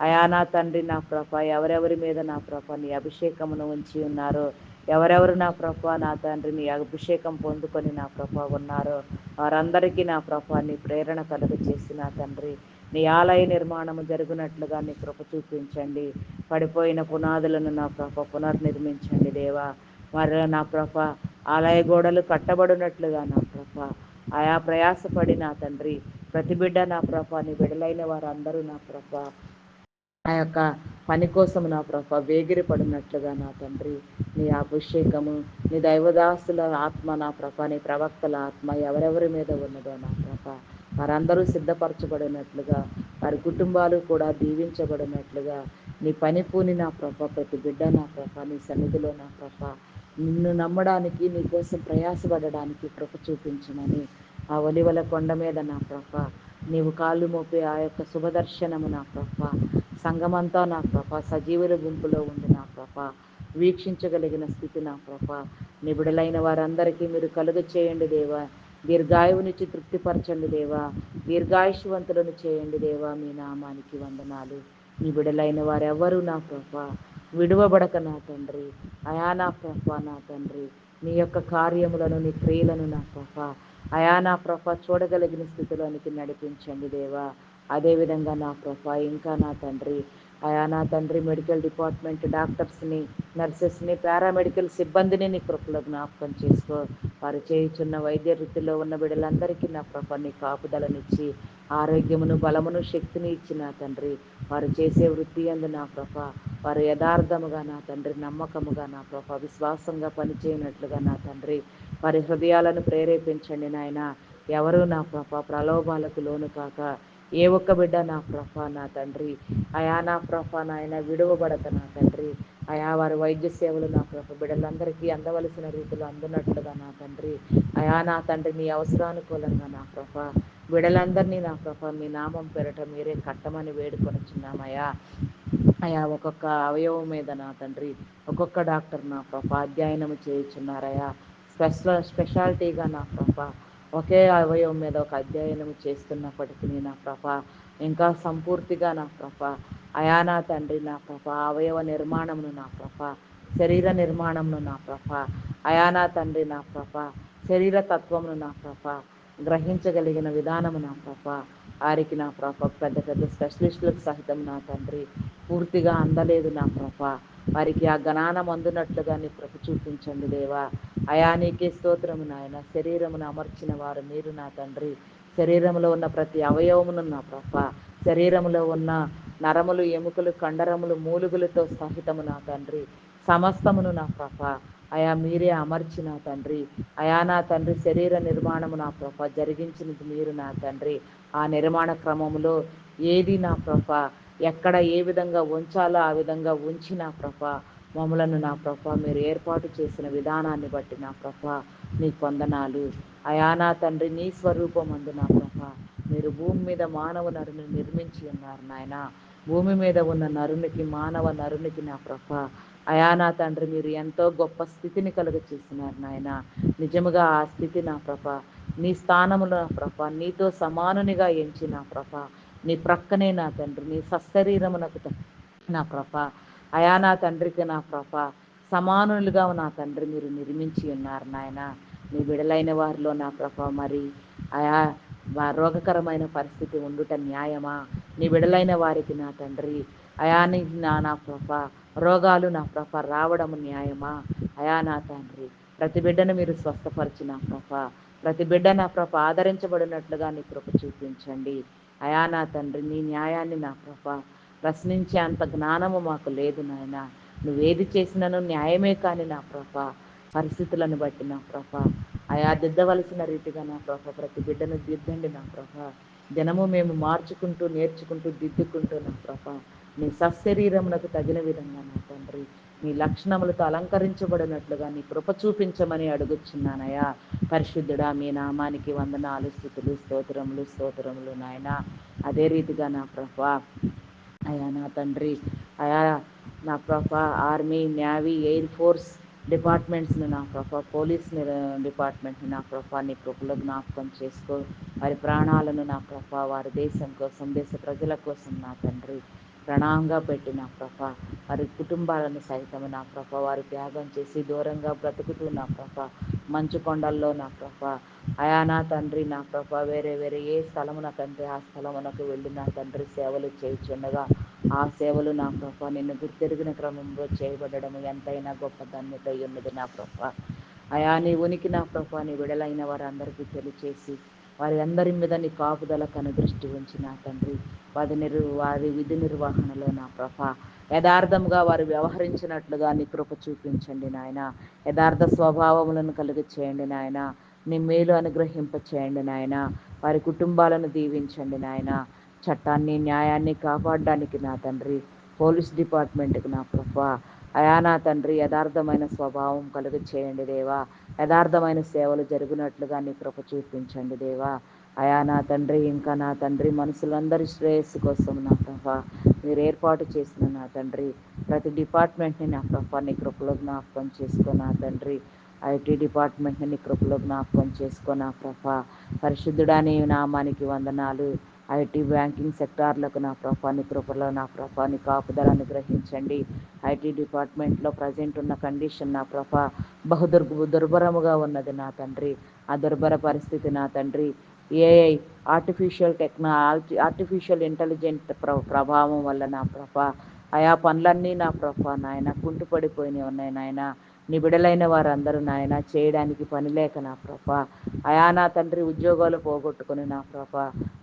అయా నా తండ్రి నా ప్రభ ఎవరెవరి మీద నా ప్రభ నీ అభిషేకమును ఉంచి ఉన్నారో ఎవరెవరు నా ప్రభ నా తండ్రి నీ అభిషేకం పొందుకొని నా ప్రభ ఉన్నారో వారందరికీ నా ప్రభ నీ ప్రేరణ కలుగ చేసి నా తండ్రి నీ ఆలయ నిర్మాణము జరుగునట్లుగా నీ కృప చూపించండి పడిపోయిన పునాదులను నా ప్రభ పునర్నిర్మించండి దేవా మరి నా ప్రభ ఆలయ గోడలు కట్టబడినట్లుగా నా ప్రభ ఆయా ప్రయాసపడి నా తండ్రి ప్రతి బిడ్డ నా ప్రభ నీ బిడలైన వారందరూ నా ప్రభ ఆ యొక్క పని కోసం నా ప్రభ వేగిరి పడినట్లుగా నా తండ్రి నీ అభిషేకము నీ దైవదాసుల ఆత్మ నా ప్రభ నీ ప్రవక్తల ఆత్మ ఎవరెవరి మీద ఉన్నదో నా ప్రభ వారందరూ సిద్ధపరచబడినట్లుగా వారి కుటుంబాలు కూడా దీవించబడినట్లుగా నీ పని పూని నా ప్రభ ప్రతి బిడ్డ నా ప్రభ నీ సన్నిధిలో నా ప్రభ నిన్ను నమ్మడానికి నీ కోసం ప్రయాసపడడానికి కృప చూపించమని ఆ ఒలివల కొండ మీద నా ప్రభ నీవు కాళ్ళు మోపే ఆ యొక్క శుభదర్శనము నా ప్రభ సంఘమంతా నా ప్రభ సజీవుల గుంపులో ఉంది నా ప్రభ వీక్షించగలిగిన స్థితి నా ప్రభ నిబిడలైన వారందరికీ మీరు కలుగ చేయండి దేవా దీర్ఘాయువునిచ్చి తృప్తిపరచండి దేవా దీర్ఘాయుష్వంతులను చేయండి దేవా మీ నామానికి వందనాలు నిబిడలైన వారెవరు నా ప్రభ విడువబడక నా తండ్రి అయా నా ప్రభ నా తండ్రి నీ యొక్క కార్యములను నీ క్రియలను నా ప్రభ అయా నా ప్రభ చూడగలిగిన స్థితిలోనికి నడిపించండి దేవా అదేవిధంగా నా ప్రభ ఇంకా నా తండ్రి అయా నా తండ్రి మెడికల్ డిపార్ట్మెంట్ డాక్టర్స్ని నర్సెస్ని పారామెడికల్ సిబ్బందిని నీ కృపలో జ్ఞాపకం చేసుకో వారు చేయుచున్న వైద్య వృత్తిలో ఉన్న బిడ్డలందరికీ నా ప్రభ నీ కాపుదలనిచ్చి ఆరోగ్యమును బలమును శక్తిని ఇచ్చి నా తండ్రి వారు చేసే వృత్తి అందు నా ప్రభ వారు యథార్థముగా నా తండ్రి నమ్మకముగా నా ప్రభ విశ్వాసంగా పనిచేయనట్లుగా నా తండ్రి వారి హృదయాలను ప్రేరేపించండి నాయన ఎవరు నా ప్రభ ప్రలోభాలకు లోను కాక ఏ ఒక్క బిడ్డ నా ప్రభ నా తండ్రి అయా నా ప్రభ నాయన విడువబడక నా తండ్రి అయా వారి వైద్య సేవలు నా ప్రభ బిడ్డలందరికీ అందవలసిన రీతిలో అందునట్లుగా నా తండ్రి అయా నా తండ్రి నీ అవసరానుకూలంగా నా ప్రభ బిడ్డలందరినీ నా ప్రభ మీ నామం పెరట మీరే కట్టమని వేడుకొనిచున్నామయ్యా అయా ఒక్కొక్క అవయవం మీద నా తండ్రి ఒక్కొక్క డాక్టర్ నా ప్రభ అధ్యయనం చేయుచున్నారయ్యా స్పెషాలిటీగా నా ప్రభ ఒకే అవయవం మీద ఒక అధ్యయనం చేస్తున్నప్పటికీ నా ప్రభ ఇంకా సంపూర్తిగా నా ప్రభ అయా నా తండ్రి నా ప్రభ అవయవ నిర్మాణమును నా ప్రభ శరీర నిర్మాణమును నా ప్రభ అయా నా తండ్రి నా ప్రభ శరీర తత్వమును నా ప్రభ గ్రహించగలిగిన విధానము నా ప్రభ వారికి నా ప్రభ పెద్ద పెద్ద స్పెషలిస్టులకు సహితం నా తండ్రి పూర్తిగా అందలేదు నా ప్రభ వారికి ఆ జ్ఞానం అందునట్లుగా నీ కృప చూపించండి దేవా అయా నీకే స్తోత్రము నాయన శరీరమును అమర్చిన వారు మీరు నా తండ్రి శరీరంలో ఉన్న ప్రతి అవయవమును నా ప్రభ శరీరంలో ఉన్న నరములు ఎముకలు కండరములు మూలుగులతో సహితము నా తండ్రి సమస్తమును నా ప్రభ అయా మీరే అమర్చిన తండ్రి అయా నా తండ్రి శరీర నిర్మాణము నా ప్రభ జరిగించినది మీరు నా తండ్రి ఆ నిర్మాణ క్రమములో ఏది నా ప్రభ ఎక్కడ ఏ విధంగా ఉంచాలో ఆ విధంగా ఉంచి నా ప్రభ మమ్మలను నా ప్రభ మీరు ఏర్పాటు చేసిన విధానాన్ని బట్టి నా ప్రభ నీ వందనాలు అయా నా తండ్రి నీ స్వరూపమందు నా ప్రభ మీరు భూమి మీద మానవ నరుని నిర్మించి ఉన్నారు నాయన భూమి మీద ఉన్న నరునికి, మానవ నరునికి నా ప్రభ అయా నా తండ్రి మీరు ఎంతో గొప్ప స్థితిని కలుగ చేసినారు నాయన. నిజముగా ఆ స్థితి నా ప్రభ నీ స్థానములో నా ప్రభ నీతో సమానునిగా ఎంచి నా ప్రభ నీ ప్రక్కనే నా తండ్రి నీ సశరీరమునకు నా ప్రభ అయా నా తండ్రికి నా ప్రభ సమానులుగా నా తండ్రి మీరు నిర్మించి ఉన్నారు నాయన. నీ బిడలైన వారిలో నా ప్రభ మరి ఆయా రోగకరమైన పరిస్థితి ఉండుట న్యాయమా? నీ బిడలైన వారికి నా తండ్రి అయాని నా ప్రభ రోగాలు నా ప్రభ రావడం న్యాయమా? అయా నా తండ్రి ప్రతి బిడ్డను మీరు స్వస్థపరిచి నా ప్రభ ప్రతి బిడ్డ నా ప్రభ ఆదరించబడినట్లుగా నీ కృప చూపించండి. అయా నా తండ్రి నీ న్యాయాన్ని నా ప్రభ ప్రశ్నించే అంత జ్ఞానము మాకు లేదు నాయన. నువ్వేది చేసినను న్యాయమే కానీ నా ప్రభ పరిస్థితులను బట్టి నా ప్రభ అయా దిద్దవలసిన రీతిగా నా ప్రభ ప్రతి బిడ్డను దిద్దండి నా ప్రభ. దినము మేము మార్చుకుంటూ నేర్చుకుంటూ దిద్దుకుంటూ నా ప్రభ నీ సశరీరమునకు తగిన విధంగా నా తండ్రి నీ లక్షణములతో అలంకరించబడినట్లుగా నీ కృప చూపించమని అడుగుచున్నానయ్యా. పరిశుద్ధుడా మీ నామానికి వందనాలు, స్తుతులు, స్తోత్రములు స్తోత్రములు నాయన. అదే రీతిగా నా ప్రభ అయా నా తండ్రి అయా నా ప్రభ ఆర్మీ, నేవీ, ఎయిర్ ఫోర్స్ డిపార్ట్మెంట్స్ని నా ప్రభ పోలీస్ డిపార్ట్మెంట్ని నా ప్రభ నీ కృపలో జ్ఞాపకం చేసుకో. వారి ప్రాణాలను నా ప్రభ వారి దేశం కోసం దేశ ప్రజల కోసం నా తండ్రి ప్రణాంగా పెట్టి నా ప్రభ వారి కుటుంబాలను సైతం నా ప్రభ వారి త్యాగం చేసి దూరంగా బ్రతుకుతూ నా ప్రభ మంచు కొండల్లో నా ప్రభ అయా నా తండ్రి నా ప్రభ వేరే వేరే ఏ స్థలమునకంటే ఆ స్థలమునకు వెళ్ళి నా తండ్రి సేవలు చేయుచుండగా ఆ సేవలు నా ప్రభ నిన్ను గుర్తెరిగిన క్రమంలో చేయబడడం ఎంతైనా గొప్ప ధన్యత ఉన్నది నా ప్రభ. అయా నీ ఉనికి నా ప్రభ నీ విడలైన వారందరికీ తెలియచేసి వారి అందరి మీద నీ కాపుదల కనుదృష్టి ఉంచి నా తండ్రి వారి విధి నిర్వహణలో నా ప్రభ యథార్థంగా వారు వ్యవహరించినట్లుగా నీ కృప చూపించండి నాయన. యథార్థ స్వభావములను కలుగ చేయండి నాయన. నీ మేలు అనుగ్రహింప చేయండి నాయన. వారి కుటుంబాలను దీవించండి నాయన. చట్టాన్ని న్యాయాన్ని కాపాడడానికి నా తండ్రి పోలీస్ డిపార్ట్మెంట్కి నా ప్రభ అయా నా తండ్రి యథార్థమైన స్వభావం కలుగ చేయండి దేవా. యథార్థమైన సేవలు జరుగునట్లుగా నీ కృప చూపించండి దేవా. అయా నా తండ్రి ఇంకా నా తండ్రి మనుషులందరి శ్రేయస్సు కోసం నా ప్రభ మీరు ఏర్పాటు చేసిన నా తండ్రి ప్రతి డిపార్ట్మెంట్ని నా ప్రభ నీ కృపలో జ్ఞాపకం చేసుకో నా తండ్రి. ఐటీ డిపార్ట్మెంట్ని నీ కృపలో జ్ఞాపకం చేసుకో నా ప్రభ. పరిశుద్ధుడా నీ నామానికి వందనాలు. ఐటీ బ్యాంకింగ్ సెక్టార్లకు నా ప్రభ నీ కృపలో నా ప్రభ నీ కాపుదల అనుగ్రహించండి. ఐటీ డిపార్ట్మెంట్లో ప్రజెంట్ ఉన్న కండిషన్ నా ప్రభ దుర్భరముగా ఉన్నది నా తండ్రి. ఆ దుర్భర పరిస్థితి నా తండ్రి ఏఐ ఆర్టిఫిషియల్ ఇంటెలిజెంట్ ప్రభావం వల్ల నా ప్రభ ఆయా పనులన్నీ నా ప్రభ నాయన కుంటుపడిపోయినాయి ఉన్నాయి నాయన. నీ బిడలైన వారందరూ నాయన చేయడానికి పని లేక నా ప్రభ అయా నా తండ్రి ఉద్యోగాలు పోగొట్టుకుని నా ప్రభ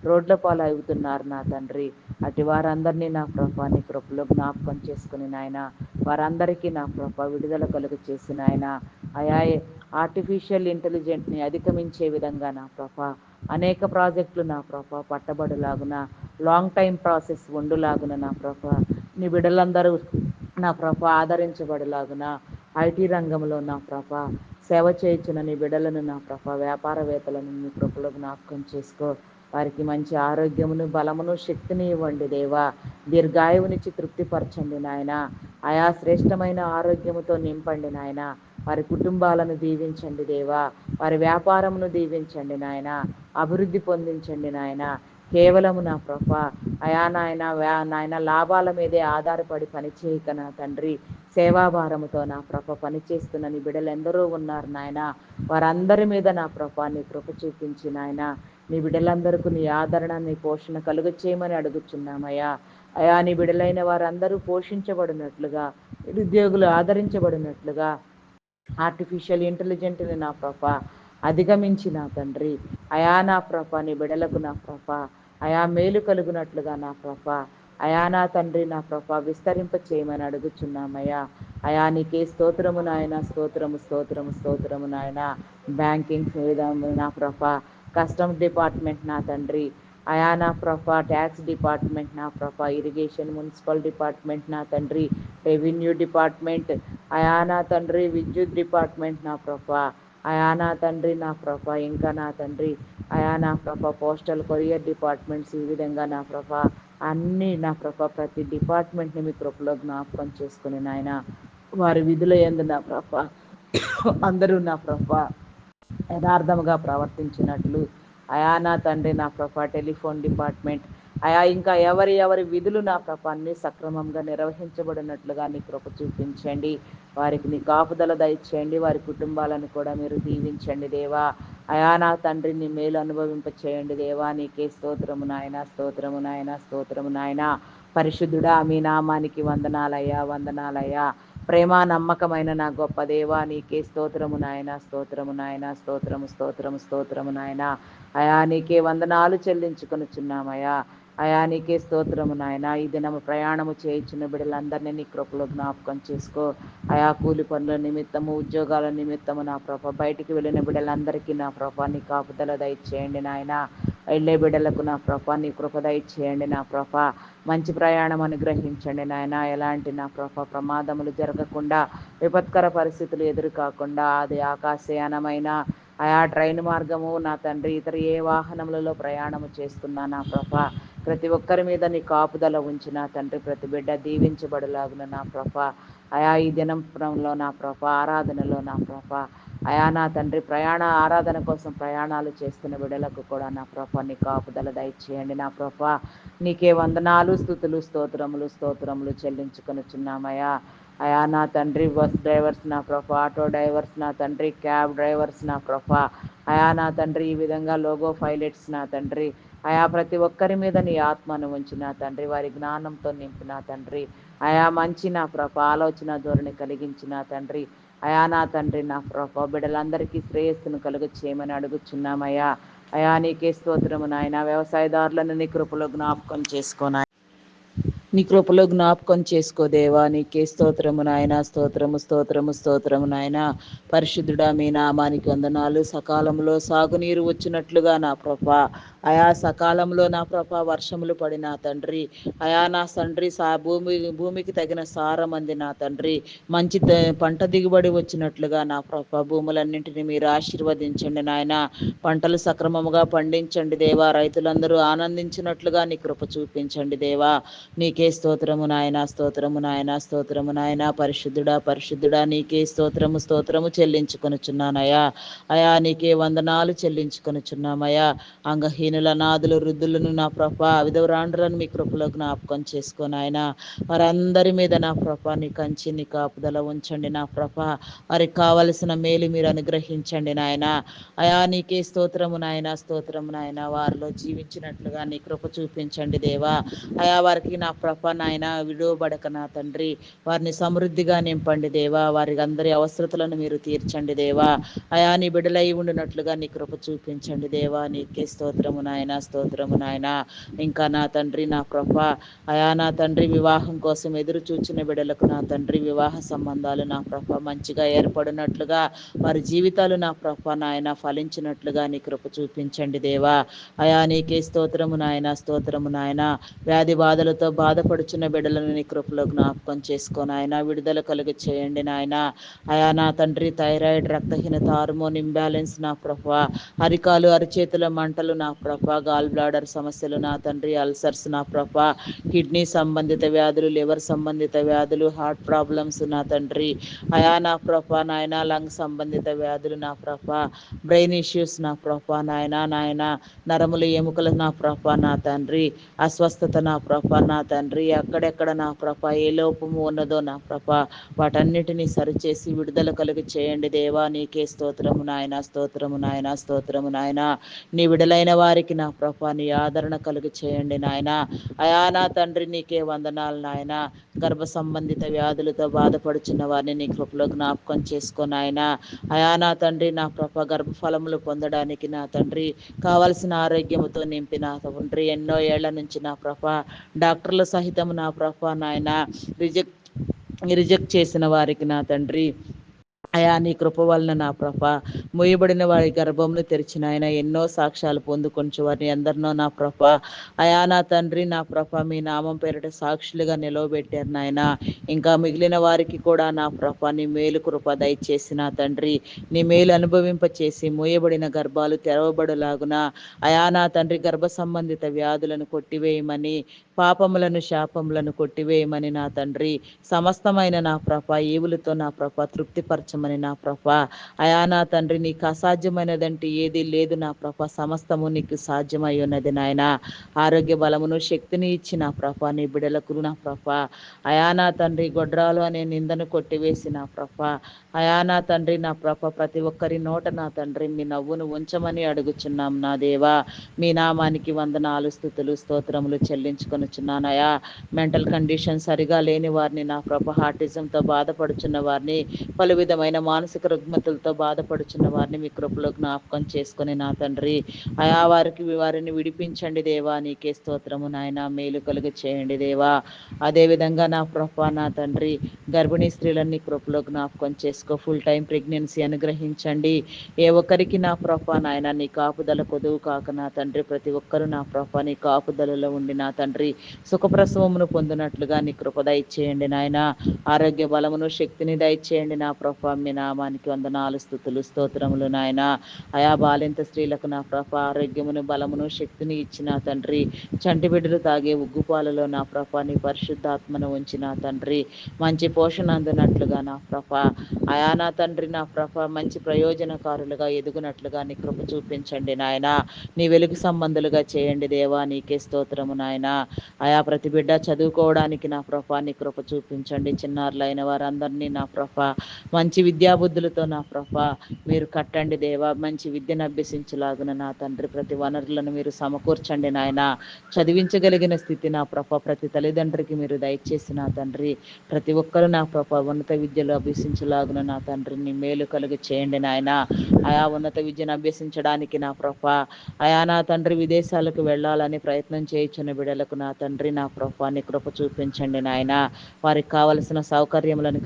రోడ్ల పాలు అవుతున్నారు నా తండ్రి. అటు వారందరినీ నా ప్రభ నీ కృపలో జ్ఞాపకం చేసుకుని నాయన వారందరికీ నా ప్రభ విడుదల కలుగు చేసి నాయన అయా ఆర్టిఫిషియల్ ఇంటెలిజెంట్ని అధిగమించే విధంగా నా ప్రభ అనేక ప్రాజెక్టులు నా ప్రభ పట్టబడులాగున లాంగ్ టైం ప్రాసెస్ ఉండులాగున నా ప్రభ నీ బిడ్డలందరూ నా ప్రభ ఆదరించబడులాగున ఐటీ రంగంలో నా ప్రభ సేవ చేయించిన నీ బిడ్డలను నా ప్రభ వ్యాపారవేత్తలను నీ కృపలో జ్ఞాపకం చేసుకో. వారికి మంచి ఆరోగ్యమును బలమును శక్తిని ఇవ్వండి దేవా. దీర్ఘాయువునిచ్చి తృప్తిపరచండి నాయన. ఆయా శ్రేష్టమైన ఆరోగ్యముతో నింపండి నాయన. వారి కుటుంబాలను దీవించండి దేవా. వారి వ్యాపారమును దీవించండి నాయన. అభివృద్ధి పొందించండి నాయన. కేవలము నా ప్రభ అయా నాయన లాభాల మీదే ఆధారపడి పనిచేయక నా తండ్రి సేవాభారముతో నా ప్రభ పనిచేస్తున్న నీ బిడ్డలు ఎందరో ఉన్నారు నాయన. వారందరి మీద నా ప్రభ నీ కృప చూపించి నాయన నీ బిడ్డలందరికీ నీ ఆదరణ నీ పోషణ కలుగ చేయమని అడుగుచున్నామయ్యా. అయా నీ బిడ్డలైన వారందరూ పోషించబడినట్లుగా నిరుద్యోగులు ఆదరించబడినట్లుగా ఆర్టిఫిషియల్ ఇంటెలిజెంట్ని నా ప్రభ అధిగమించి నా తండ్రి అయా నా ప్రభ నీ బిడలకు నా ప్రభ అయా మేలు కలుగునట్లుగా నా ప్రభ అయా నా తండ్రి నా ప్రభ విస్తరింప చేయమని అడుగుచున్నామయ్యా. అయా నీకే స్తోత్రము నాయన. స్తోత్రము స్తోత్రము స్తోత్రము నాయన. బ్యాంకింగ్ విధానం నా ప్రభ కస్టమ్స్ డిపార్ట్మెంట్ నా తండ్రి అయా నా ప్రభ ట్యాక్స్ డిపార్ట్మెంట్ నా ప్రభ ఇరిగేషన్ మున్సిపల్ డిపార్ట్మెంట్ నా తండ్రి రెవెన్యూ డిపార్ట్మెంట్ అయా నా తండ్రి విద్యుత్ డిపార్ట్మెంట్ నా ప్రభ అయా నా తండ్రి నా ప్రభ ఇంకా నా తండ్రి అయా నా ప్రభ పోస్టల్ కొరియర్ డిపార్ట్మెంట్స్ ఈ విధంగా నా ప్రభ అన్నీ నా ప్రభ ప్రతి డిపార్ట్మెంట్ని మీ కృపలో జ్ఞాపకం చేసుకుని నాయన వారి విధుల యందు నా ప్రభ అందరూ నా ప్రభ యథార్థముగా ప్రవర్తించినట్లు అయా నా తండ్రి నా ప్రభ టెలిఫోన్ డిపార్ట్మెంట్ అయా ఇంకా ఎవరి విధులు నా ప్రభ అన్ని సక్రమంగా నిర్వహించబడినట్లుగా నీ కృప చూపించండి. వారికి నీ కాపుదల దయచేయండి. వారి కుటుంబాలను కూడా మీరు దీవించండి దేవా. అయా నా తండ్రి నీ మేలు అనుభవింప చేయండి దేవా. నీకే స్తోత్రము నాయన, స్తోత్రము నాయన, స్తోత్రము నాయన. పరిశుద్ధుడా మీ నామానికి వందనాలయ్యా, వందనాలయ్యా. ప్రేమ నమ్మకమైన నా గొప్ప దేవా నీకే స్తోత్రము నాయన, స్తోత్రము నాయన, స్తోత్రము స్తోత్రము స్తోత్రము నాయన. అయా నీకే వందనాలు చెల్లించుకొనుచున్నామయ్యా. అయా నీకే స్తోత్రము నాయన. ఈ దినము ప్రయాణము చేయించిన బిడ్డలందరినీ నీ కృపలో జ్ఞాపకం చేసుకో. అయా కూలి పనుల నిమిత్తము, ఉద్యోగాల నిమిత్తము నా ప్రభ బయటికి వెళ్ళిన బిడ్డలందరికీ నా ప్రభ నీ కాపుదల దయచేయండి నాయన. వెళ్ళే బిడ్డలకు నా ప్రభ నీ కృప దయచేయండి నా ప్రభ. మంచి ప్రయాణం అనుగ్రహించండి నాయన. ఎలాంటి నా ప్రభ ప్రమాదములు జరగకుండా, విపత్కర పరిస్థితులు ఎదురు కాకుండా, అది ఆకాశయానమైన ఆయా ట్రైన్ మార్గము నా తండ్రి ఇతర ఏ వాహనములలో ప్రయాణము చేస్తున్నా నా ప్రభ ప్రతి ఒక్కరి మీద నీ కాపుదల ఉంచి నా తండ్రి ప్రతి బిడ్డ దీవించబడలాగున నా ప్రభ. అయా ఈ దినంలో నా ప్రభ ఆరాధనలో నా ప్రభ అయా నా తండ్రి ఆరాధన కోసం ప్రయాణాలు చేస్తున్న బిడ్డలకు కూడా నా ప్రభ నీ కాపుదల దయచేయండి నా ప్రభ. నీకే వందనాలు, స్తుతులు, స్తోత్రములు చెల్లించుకొనుచున్నామయ్యా. అయా నా తండ్రి బస్ డ్రైవర్స్ నా ప్రభ, ఆటో డ్రైవర్స్ నా తండ్రి, క్యాబ్ డ్రైవర్స్ నా ప్రభ, అయా నా తండ్రి ఈ విధంగా లోగో పైలట్స్ నా తండ్రి, అయా ప్రతి ఒక్కరి మీద నీ ఆత్మను ఉంచి నా తండ్రి వారి జ్ఞానంతో నింపిన తండ్రి, అయా మంచి నా ప్రభ ఆలోచన ధోరణి కలిగించిన తండ్రి, అయా నా తండ్రి నా ప్రభ బిడ్డలందరికీ శ్రేయస్సును కలుగు చేయమని అడుగుచున్నామయ్యా. అయా నీకే స్తోత్రము నాయన. వ్యవసాయదారులను నీ కృపలో జ్ఞాపకం చేసుకో నీ కృపలో జ్ఞాపకం చేసుకో దేవా. నీకే స్తోత్రము నాయన, స్తోత్రము స్తోత్రము స్తోత్రము నాయన. పరిశుద్ధుడా మీ నామానికి వందనాలు. సకాలంలో సాగునీరు వచ్చినట్లుగా నా ప్రభ, అయా సకాలంలో నా ప్రభ వర్షములు పడిన తండ్రి, అయా నా తండ్రి భూమికి తగిన సారం అంది నా తండ్రి, మంచి పంట దిగుబడి వచ్చినట్లుగా నా ప్రభ భూములన్నింటినీ మీరు ఆశీర్వదించండి నాయన. పంటలు సక్రమముగా పండించండి దేవా. రైతులందరూ ఆనందించినట్లుగా నీ కృప చూపించండి దేవా. నీకే స్తోత్రము నాయన, స్తోత్రము నాయన, స్తోత్రము నాయన. పరిశుద్ధుడా నీకే స్తోత్రము చెల్లించుకొనుచున్నానయ్యా. అయా నీకే వందనాలు చెల్లించుకొనుచున్నామయ్యా. అంగహీనుల నాదులు వృద్ధులను నా ప్రభ విధవరాండ్రులను మీ కృపలో జ్ఞాపకం చేసుకొని ఆయన వారందరి మీద నా ప్రభ నీ కంచి నీ కాపుదల ఉంచండి నా ప్రభ. వారికి కావలసిన మేలు మీరు అనుగ్రహించండి నాయన. అయా నీకే స్తోత్రము నాయన, స్తోత్రము నాయన. వారిలో జీవించినట్లుగా నీ కృప చూపించండి దేవా. అయా వారికి నా ప్రభ నాయన విడువబడక నా తండ్రి వారిని సమృద్ధిగా నింపండి దేవా. వారి అందరి అవసరతలను మీరు తీర్చండి దేవా. అయా నీ బిడ్డలై ఉండినట్లుగా నీ కృప చూపించండి దేవా. నీకే స్తోత్రము నాయన, స్తోత్రము నాయన. ఇంకా నా తండ్రి నా ప్రభ అయా నా తండ్రి వివాహం కోసం ఎదురు చూచిన బిడ్డలకు నా తండ్రి వివాహ సంబంధాలు నా ప్రభ మంచిగా ఏర్పడినట్లుగా వారి జీవితాలు నా ప్రభ నాయన ఫలించినట్లుగా నీ కృప చూపించండి దేవా. అయా నీకే స్తోత్రము నాయన, స్తోత్రము నాయన. వ్యాధి బాధలతో బాధపడుచున్న బిడ్డలను నీ కృపలో జ్ఞాపకం చేసుకొని ఆయన విడుదల కలుగ చేయండి నాయన. అయా నా తండ్రి థైరాయిడ్, రక్తహీనత, హార్మోన్ ఇంబ్యాలెన్స్ నా ప్రభ, అరికాలు అరిచేతుల మంటలు నా ప్రభ, గాల్ బ్లాడర్ సమస్యలు నా తండ్రి, అల్సర్స్ నా ప్రభ, కిడ్నీ సంబంధిత వ్యాధులు, లివర్ సంబంధిత వ్యాధులు, హార్ట్ ప్రాబ్లమ్స్ నా తండ్రి, అయా నా ప్రభ నాయన లంగ్ సంబంధిత వ్యాధులు నా ప్రభ, బ్రెయిన్ ఇష్యూస్ నా ప్రభ నాయన నరములు ఎముకలు నా ప్రభ నా తండ్రి, అస్వస్థత నా ప్రభ నా తండ్రి, ఎక్కడెక్కడ నా ప్రభ ఏ లోపము ఉన్నదో నా ప్రభ వాటన్నిటినీ సరిచేసి విడుదల కలుగు చేయండి దేవా. నీకే స్తోత్రము నాయన, స్తోత్రము నాయన, స్తోత్రము నాయన. నీ విడుదలైన వారికి నా ప్రభ నీ ఆదరణ కలుగు చేయండి నాయన. అయా నా తండ్రి నీకే వందనాలు నాయన. గర్భ సంబంధిత వ్యాధులతో బాధపడుచున్న వారిని నీ కృపలో జ్ఞాపకం చేసుకొని ఆయన అయా నా తండ్రి నా ప్రభ గర్భఫలములు పొందడానికి నా తండ్రి కావలసిన ఆరోగ్యముతో నింపి నా తండ్రి ఎన్నో ఏళ్ల నుంచి నా ప్రభ డాక్టర్ల సహితం నా ప్రభ నాయన రిజెక్ట్ చేసిన వారికి నా తండ్రి అయా నీ కృప వలన నా ప్రభ మూయబడిన వారి గర్భంను తెరిచిన ఆయన ఎన్నో సాక్ష్యాలు పొందుకొంచు వారిని ఎందరినో నా ప్రభ అయా నా తండ్రి నా ప్రభ మీ నామం పేరిట సాక్షులుగా నిలవబెట్టారు నాయన ఇంకా మిగిలిన వారికి కూడా నా ప్రభ నీ మేలు కృప దయచేసి నా తండ్రి నీ మేలు అనుభవింప చేసి మూయబడిన గర్భాలు తెరవబడులాగున అయా నా తండ్రి గర్భ సంబంధిత వ్యాధులను కొట్టివేయమని పాపములను శాపములను కొట్టివేయమని నా తండ్రి సమస్తమైన నా ప్రభ ఈవులతో నా ప్రభ తృప్తిపరచమని నా ప్రభ అయా నా తండ్రి నీకు అసాధ్యమైనదంటే ఏది లేదు నా ప్రభ సమస్తము నీకు సాధ్యమై ఉన్నది నాయన ఆరోగ్య బలమును శక్తిని ఇచ్చి నా ప్రభ నీ బిడలకు నా ప్రభ అయా నా తండ్రి గొడ్రాలు అనే నిందను కొట్టివేసి నా ప్రభ అయా నా తండ్రి నా ప్రభ ప్రతి ఒక్కరి నోట నా తండ్రి మీ నవ్వును ఉంచమని అడుగుచున్నాం నా దేవా మీ నామానికి వందనాలు స్తుతులు స్తోత్రములు చెల్లించుకొనుచున్నానయా మెంటల్ కండిషన్ సరిగా లేని వారిని నా ప్రభ హార్టిజంతో బాధపడుచున్న వారిని పలు విధమైన మానసిక రుగ్మతలతో బాధపడుచున్న వారిని మీ కృపలో జ్ఞాపకం చేసుకుని నా తండ్రి అయా వారిని విడిపించండి దేవా నీకే స్తోత్రము నాయన మేలు కలుగ చేయండి దేవా అదేవిధంగా నా ప్రభ నా తండ్రి గర్భిణీ స్త్రీలన్నీ కృపలో జ్ఞాపకం చేసుకో ఫుల్ టైం ప్రెగ్నెన్సీ అనుగ్రహించండి ఏ ఒక్కరికి నా ప్రభ నాయన నీ కాపుదల కొదువు కాక నా తండ్రి ప్రతి ఒక్కరూ నా ప్రభ నీ కాపుదలలో ఉండి నా తండ్రి సుఖప్రసవమును పొందినట్లుగా నీ కృప దయచేయండి నాయన ఆరోగ్య బలమును శక్తిని దయచేయండి నా ప్రభ మీ నామానికి వందనాలు స్తుతులు స్తోత్రములు నాయన అయా బాలింత స్త్రీలకు నా ప్రభ ఆరోగ్యమును బలమును శక్తిని ఇచ్చిన తండ్రి చంటి బిడ్డలు తాగే ఉగ్గుపాలలో నా ప్రభ నీ పరిశుద్ధాత్మను ఉంచి నా తండ్రి మంచి పోషణ అందునట్లుగా నా ప్రభ అయా నా తండ్రి నా ప్రభ మంచి ప్రయోజనకారులుగా ఎదుగునట్లుగా నీ కృప చూపించండి నాయన నీ వెలుగు సంబంధులుగా చేయండి దేవా నీకే స్తోత్రము నాయన అయా ప్రతి బిడ్డ చదువుకోవడానికి నా ప్రభ నీ కృప చూపించండి చిన్నారులైన వారందరినీ నా ప్రభ మంచి విద్యాబుద్ధులతో నా ప్రభ మీరు కట్టండి దేవా మంచి విద్యను అభ్యసించలాగున నా తండ్రి ప్రతి వనరులను మీరు సమకూర్చండి నాయన చదివించగలిగిన స్థితి నా ప్రభ ప్రతి తల్లిదండ్రికి మీరు దయచేసి నా తండ్రి ప్రతి ఒక్కరూ నా ప్రభ ఉన్నత విద్యలు అభ్యసించలాగున నా తండ్రిని మేలు కలుగు చేయండి నాయన ఆయా ఉన్నత విద్యను అభ్యసించడానికి నా ప్రభ అయా నా తండ్రి విదేశాలకు వెళ్ళాలని ప్రయత్నం చేయించిన బిడలకు నా తండ్రి నా ప్రభ నీ కృప చూపించండి నాయన వారికి కావలసిన సౌకర్యములను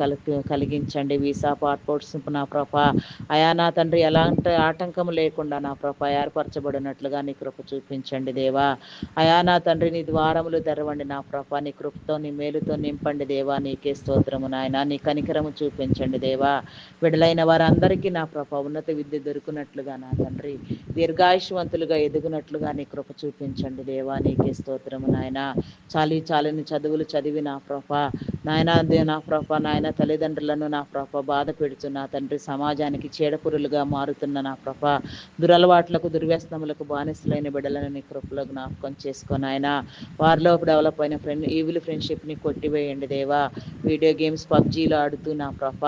కలిగించండి వీసా పాస్పోర్ట్స్ నా ప్రభ అయా నా తండ్రి ఎలాంటి ఆటంకం లేకుండా నా ప్రభ ఏర్పరచబడినట్లుగా నీ కృప చూపించండి దేవా అయా నా తండ్రి నీ ద్వారములు తెరవండి నా ప్రభ నీ కృపతో నీ మేలుతో నింపండి దేవా నీకే స్తోత్రము నాయన నీ కనికరము చూపించండి దేవా విడలైన వారందరికీ నా ప్రభ ఉన్నత విద్య దొరుకునట్లుగా నా తండ్రి దీర్ఘాయుష్వంతులుగా ఎదుగునట్లుగా నీ కృప చూపించండి దేవా నీకే స్తోత్రము నాయన చాలని చదువులు చదివి నా ప్రభ నాయన నా ప్రభ నాయన తల్లిదండ్రులను నా ప్రభ బాధ పెడుతున్న తండ్రి సమాజానికి చీడపురులుగా మారుతున్న నా ప్రభ దురలవాట్లకు దుర్వ్యసనములకు బానిసలైన బిడ్డలను నీ కృపలో జ్ఞాపకం చేసుకొని ఆయన వారిలో డెవలప్ అయిన ఈవిల్ ఫ్రెండ్షిప్ని కొట్టివేయండి దేవా వీడియో గేమ్స్ పబ్జీలు ఆడుతూ నా ప్రభ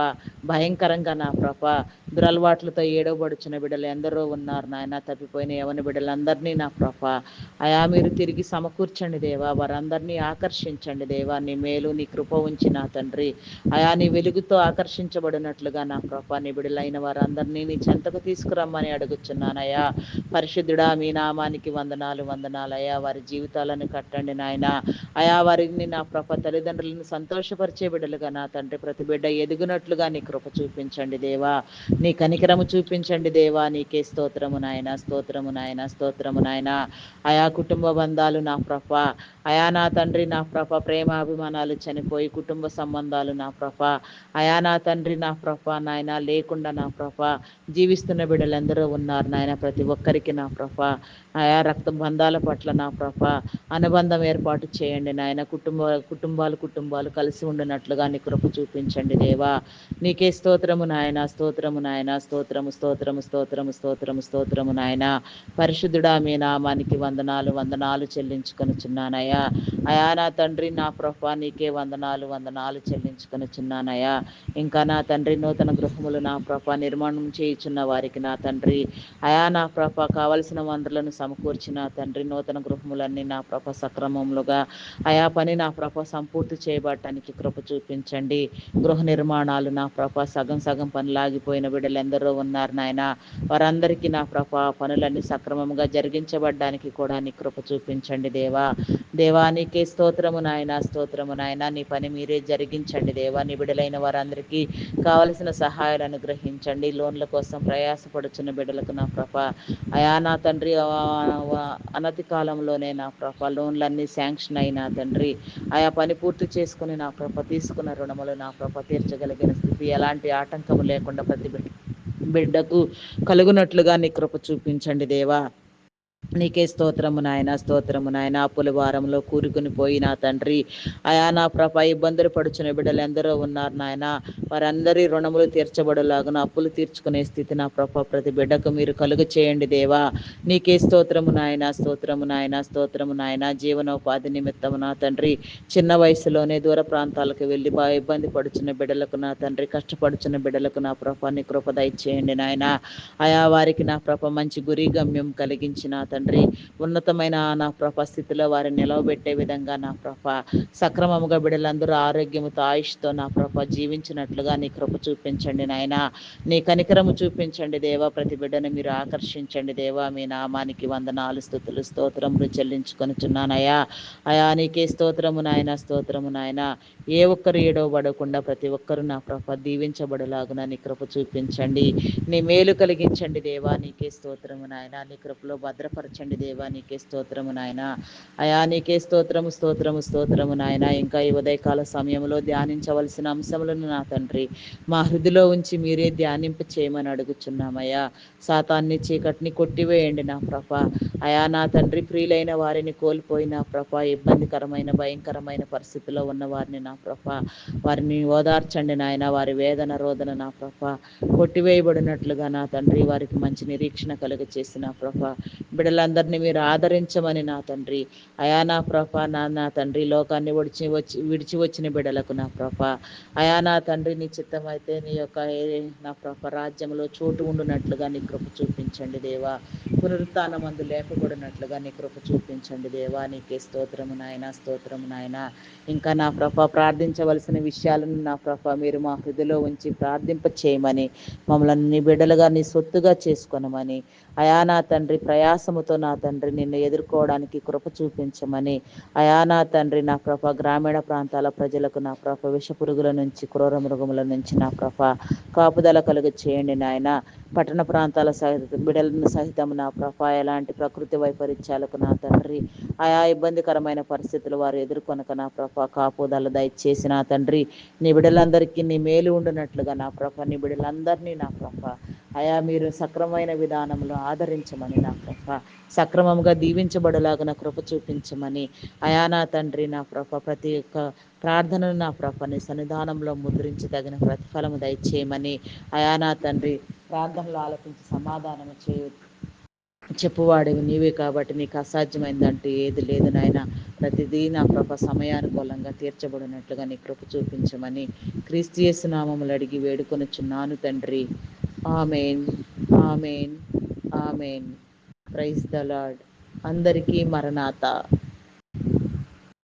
భయంకరంగా నా ప్రభ దురలవాట్లతో ఏడవబడుచున్న బిడ్డలు ఎందరో ఉన్నారు నాయన తప్పిపోయిన యవన బిడ్డలందరినీ నా ప్రభ అయా మీరు తిరిగి సమకూర్చండి దేవా వారందరినీ ఆకర్షించండి దేవా నీ మేలు నీ కృప ఉంచి నా తండ్రి అయా నీ వెలుగుతో ఆకర్షించబడినట్లుగా నా ప్రభ నీ బిడ్డలైన వారందరినీ నీ చెంతకు తీసుకురమ్మని అడుగుచున్నానయ్యా పరిశుద్ధుడా మీ నామానికి వందనాలయ్యా వారి జీవితాలను కట్టండి నాయన అయా వారిని నా ప్రభ తల్లిదండ్రులను సంతోషపరిచే బిడ్డలుగా నా తండ్రి ప్రతి బిడ్డ ఎదుగునట్లుగా నీ కృప చూపించండి దేవా నీ కనికరము చూపించండి దేవా నీకే స్తోత్రము నాయన స్తోత్రము నాయన స్తోత్రము నాయన అయా కుటుంబ బంధాలు నా ప్రభ అయా నా తండ్రి నా ప్రభ ప్రేమాభిమానాలు చనిపోయి కుటుంబ సంబంధాలు నా ప్రభ అయా నా తండ్రి నా ప్రభ నాయన లేకుండా నా ప్రభ జీవిస్తున్న బిడ్డలందరూ ఉన్నారు నాయన ప్రతి ఒక్కరికి నా ప్రభ ఆయా రక్త బంధాల పట్ల నా ప్రభ అనుబంధం ఏర్పాటు చేయండి నాయన కుటుంబాలు కలిసి ఉండినట్లుగా నీ కృప చూపించండి దేవా నీకే స్తోత్రము నాయన స్తోత్రము నాయన స్తోత్రము నాయన పరిశుద్ధుడా మీ నామానికి వందనాలు చెల్లించుకొనుచున్నానయ్యా అయా నా తండ్రి నా ప్రభ నీకే వందనాలు చెల్లించుకొనుచున్నానయ్యా ఇంకా నా తండ్రి నూతన గృహములు నా ప్రభ నిర్మాణం చేయుచున్న వారికి నా తండ్రి అయా నా ప్రభ కావలసిన వనరులను సమకూర్చిన తండ్రి నూతన గృహములన్నీ నా ప్రభ సక్రమములుగా అయా పని నా ప్రభ సంపూర్తి చేయబడటానికి కృప చూపించండి గృహ నిర్మాణాలు నా ప్రభ సగం పనులాగిపోయిన బిడ్డలు ఎందరో ఉన్నారు నాయన వారందరికీ నా ప్రభ పనులన్నీ సక్రమంగా జరిగించబడ్డానికి కూడా నీ కృప చూపించండి దేవా నీకే స్తోత్రము నాయన నీ పని మీరే జరిగించండి దేవా. నిబిడలైన వారందరికీ కావలసిన సహాయాలు అనుగ్రహించండి. లోన్ల కోసం ప్రయాసపడుచున్న బిడ్డలకు నా ప్రభ అయా నా తండ్రి అనతి కాలంలోనే నా ప్రభ లోన్లన్నీ శాంక్షన్ అయినా తండ్రి ఆయా పని పూర్తి చేసుకుని నా ప్రభ తీసుకున్న రుణములు నా ప్రభ తీర్చగలిగిన స్థితి ఎలాంటి ఆటంకము లేకుండా ప్రతి బిడ్డకు కలుగునట్లుగా నీ కృప చూపించండి దేవా. నీకే స్తోత్రము నాయన, స్తోత్రము నాయన. అప్పుల వారంలో కూరుకుని పోయిన తండ్రి అయా నా ప్రభ ఇబ్బందులు పడుచున్న బిడ్డలు ఎందరో ఉన్నారు నాయన. వారందరి రుణములు తీర్చబడలాగున అప్పులు తీర్చుకునే స్థితి నా ప్రభ ప్రతి బిడ్డకు మీరు కలుగు చేయండి దేవా. నీకే స్తోత్రము నాయన, స్తోత్రము నాయన, స్తోత్రము నాయన. జీవనోపాధి నిమిత్తము నా తండ్రి చిన్న వయసులోనే దూర ప్రాంతాలకు వెళ్ళి ఇబ్బంది పడుచున్న బిడ్డలకు నా తండ్రి కష్టపడుచున్న బిడ్డలకు నా ప్రభ నీ కృప దయచేయండి నాయన. ఆయా వారికి నా ప్రభ మంచి గురి గమ్యం కలిగించిన తండ్రి ఉన్నతమైన నా ప్రభ స్థితిలో వారిని నిలవబెట్టే విధంగా నా ప్రభ సక్రమముగా బిడ్డలందరూ ఆరోగ్యముతో ఆయుష్తో నా ప్రభ జీవించినట్లుగా నీ కృప చూపించండి నాయన. నీ కనికరము చూపించండి దేవా. ప్రతి బిడ్డను మీరు ఆకర్షించండి దేవా. మీ నామానికి వందనాలు స్తుతులు స్తోత్రములు చెల్లించుకొనుచున్నానయ్యా. అయా నీకే స్తోత్రము నాయన, స్తోత్రము నాయన. ఏ ఒక్కరు ఏడవబడకుండా ప్రతి ఒక్కరు నా ప్రభ దీవించబడులాగున నీ కృప చూపించండి. నీ మేలు కలిగించండి దేవా. నీకే స్తోత్రము నాయన. నీ కృపలో భద్రపరచండి దేవా. నీకే స్తోత్రము నాయన. అయా నీకే స్తోత్రము, స్తోత్రము, స్తోత్రము నాయన. ఇంకా ఈ ఉదయకాల సమయంలో ధ్యానించవలసిన అంశములను నా తండ్రి మా హృదిలో ఉంచి మీరే ధ్యానింప చేయమని అడుగుచున్నామయ్యా. సాతాన్ని చీకటిని కొట్టివేయండి నా ప్రభ. అయా నా తండ్రి ప్రియులైన వారిని కోల్పోయిన ప్రభ ఇబ్బందికరమైన భయంకరమైన పరిస్థితిలో ఉన్న వారిని నా ప్రభ వారిని ఓదార్చండి నాయన. వారి వేదన రోదన నా ప్రభ కొట్టివేయబడినట్లుగా నా తండ్రి వారికి మంచి నిరీక్షణ కలుగ చేసిన ప్రభ బిడ్డలందరినీ మీరు ఆదరించమని నా తండ్రి అయా నా ప్రభ నా తండ్రి లోకాన్ని విడిచి వచ్చిన బిడ్డలకు నా ప్రభ అయా నా తండ్రి నీ చిత్తం అయితే నీ యొక్క నా ప్రభ రాజ్యంలో చోటు ఉండునట్లుగా నీ కృప చూపించండి దేవా. పునరుత్థానమందు లేపబడినట్లుగా నీ కృప చూపించండి దేవా. నీకే స్తోత్రము నాయన, స్తోత్రము నాయన. ఇంకా నా ప్రభ ప్రార్థించవలసిన విషయాలను నా ప్రభ మీరు మా హృదయలో ఉంచి ప్రార్థింప చేయమని మమ్మల్ని నీ బిడ్డలుగా నీ సొత్తుగా చేసుకొనమని అయా నా తండ్రి ప్రయాసముతో నా తండ్రి నిన్ను ఎదుర్కోవడానికి కృప చూపించమని అయా నా తండ్రి నా ప్రభ గ్రామీణ ప్రాంతాల ప్రజలకు నా ప్రభ విష పురుగుల నుంచి క్రూర మృగముల నుంచి నా ప్రభ కాపుదల కలుగ చేయండి నాయన. పట్టణ ప్రాంతాల బిడ్డలను సహితం నా ప్రభ ఎలాంటి ప్రకృతి వైపరీత్యాలకు నా తండ్రి ఆయా ఇబ్బందికరమైన పరిస్థితులు వారు ఎదుర్కొనక నా ప్రభ కాపుదల దయచేసి నా తండ్రి నీ బిడ్డలందరికీ నీ మేలు ఉండునట్లుగా నా ప్రభ నీ బిడ్డలందరినీ నా ప్రభ అయా మీరు సక్రమైన విధానంలో ఆదరించమని నా ప్రభ సక్రమంగా దీవించబడలాగా నా కృప చూపించమని అయా నా తండ్రి నా ప్రభ ప్రతి ఒక్క ప్రార్థనను నా ప్రభ నీ సన్నిధానంలో ముద్రించి తగిన ప్రతిఫలము దయచేయమని అయా నా తండ్రి ప్రార్థనలు ఆలకించి సమాధానము చెప్పువాడివి నీవే కాబట్టి నీకు అసాధ్యమైందంటూ ఏది లేదు నాయన. ప్రతిదీ నా ప్రభ సమయానుకూలంగా తీర్చబడినట్లుగా నీ కృప చూపించమని క్రీస్తు యేసు నామములు అడిగి వేడుకొనుచున్నాను తండ్రి. Amen, amen, amen. Praise the lord. అందరికీ మరణాత.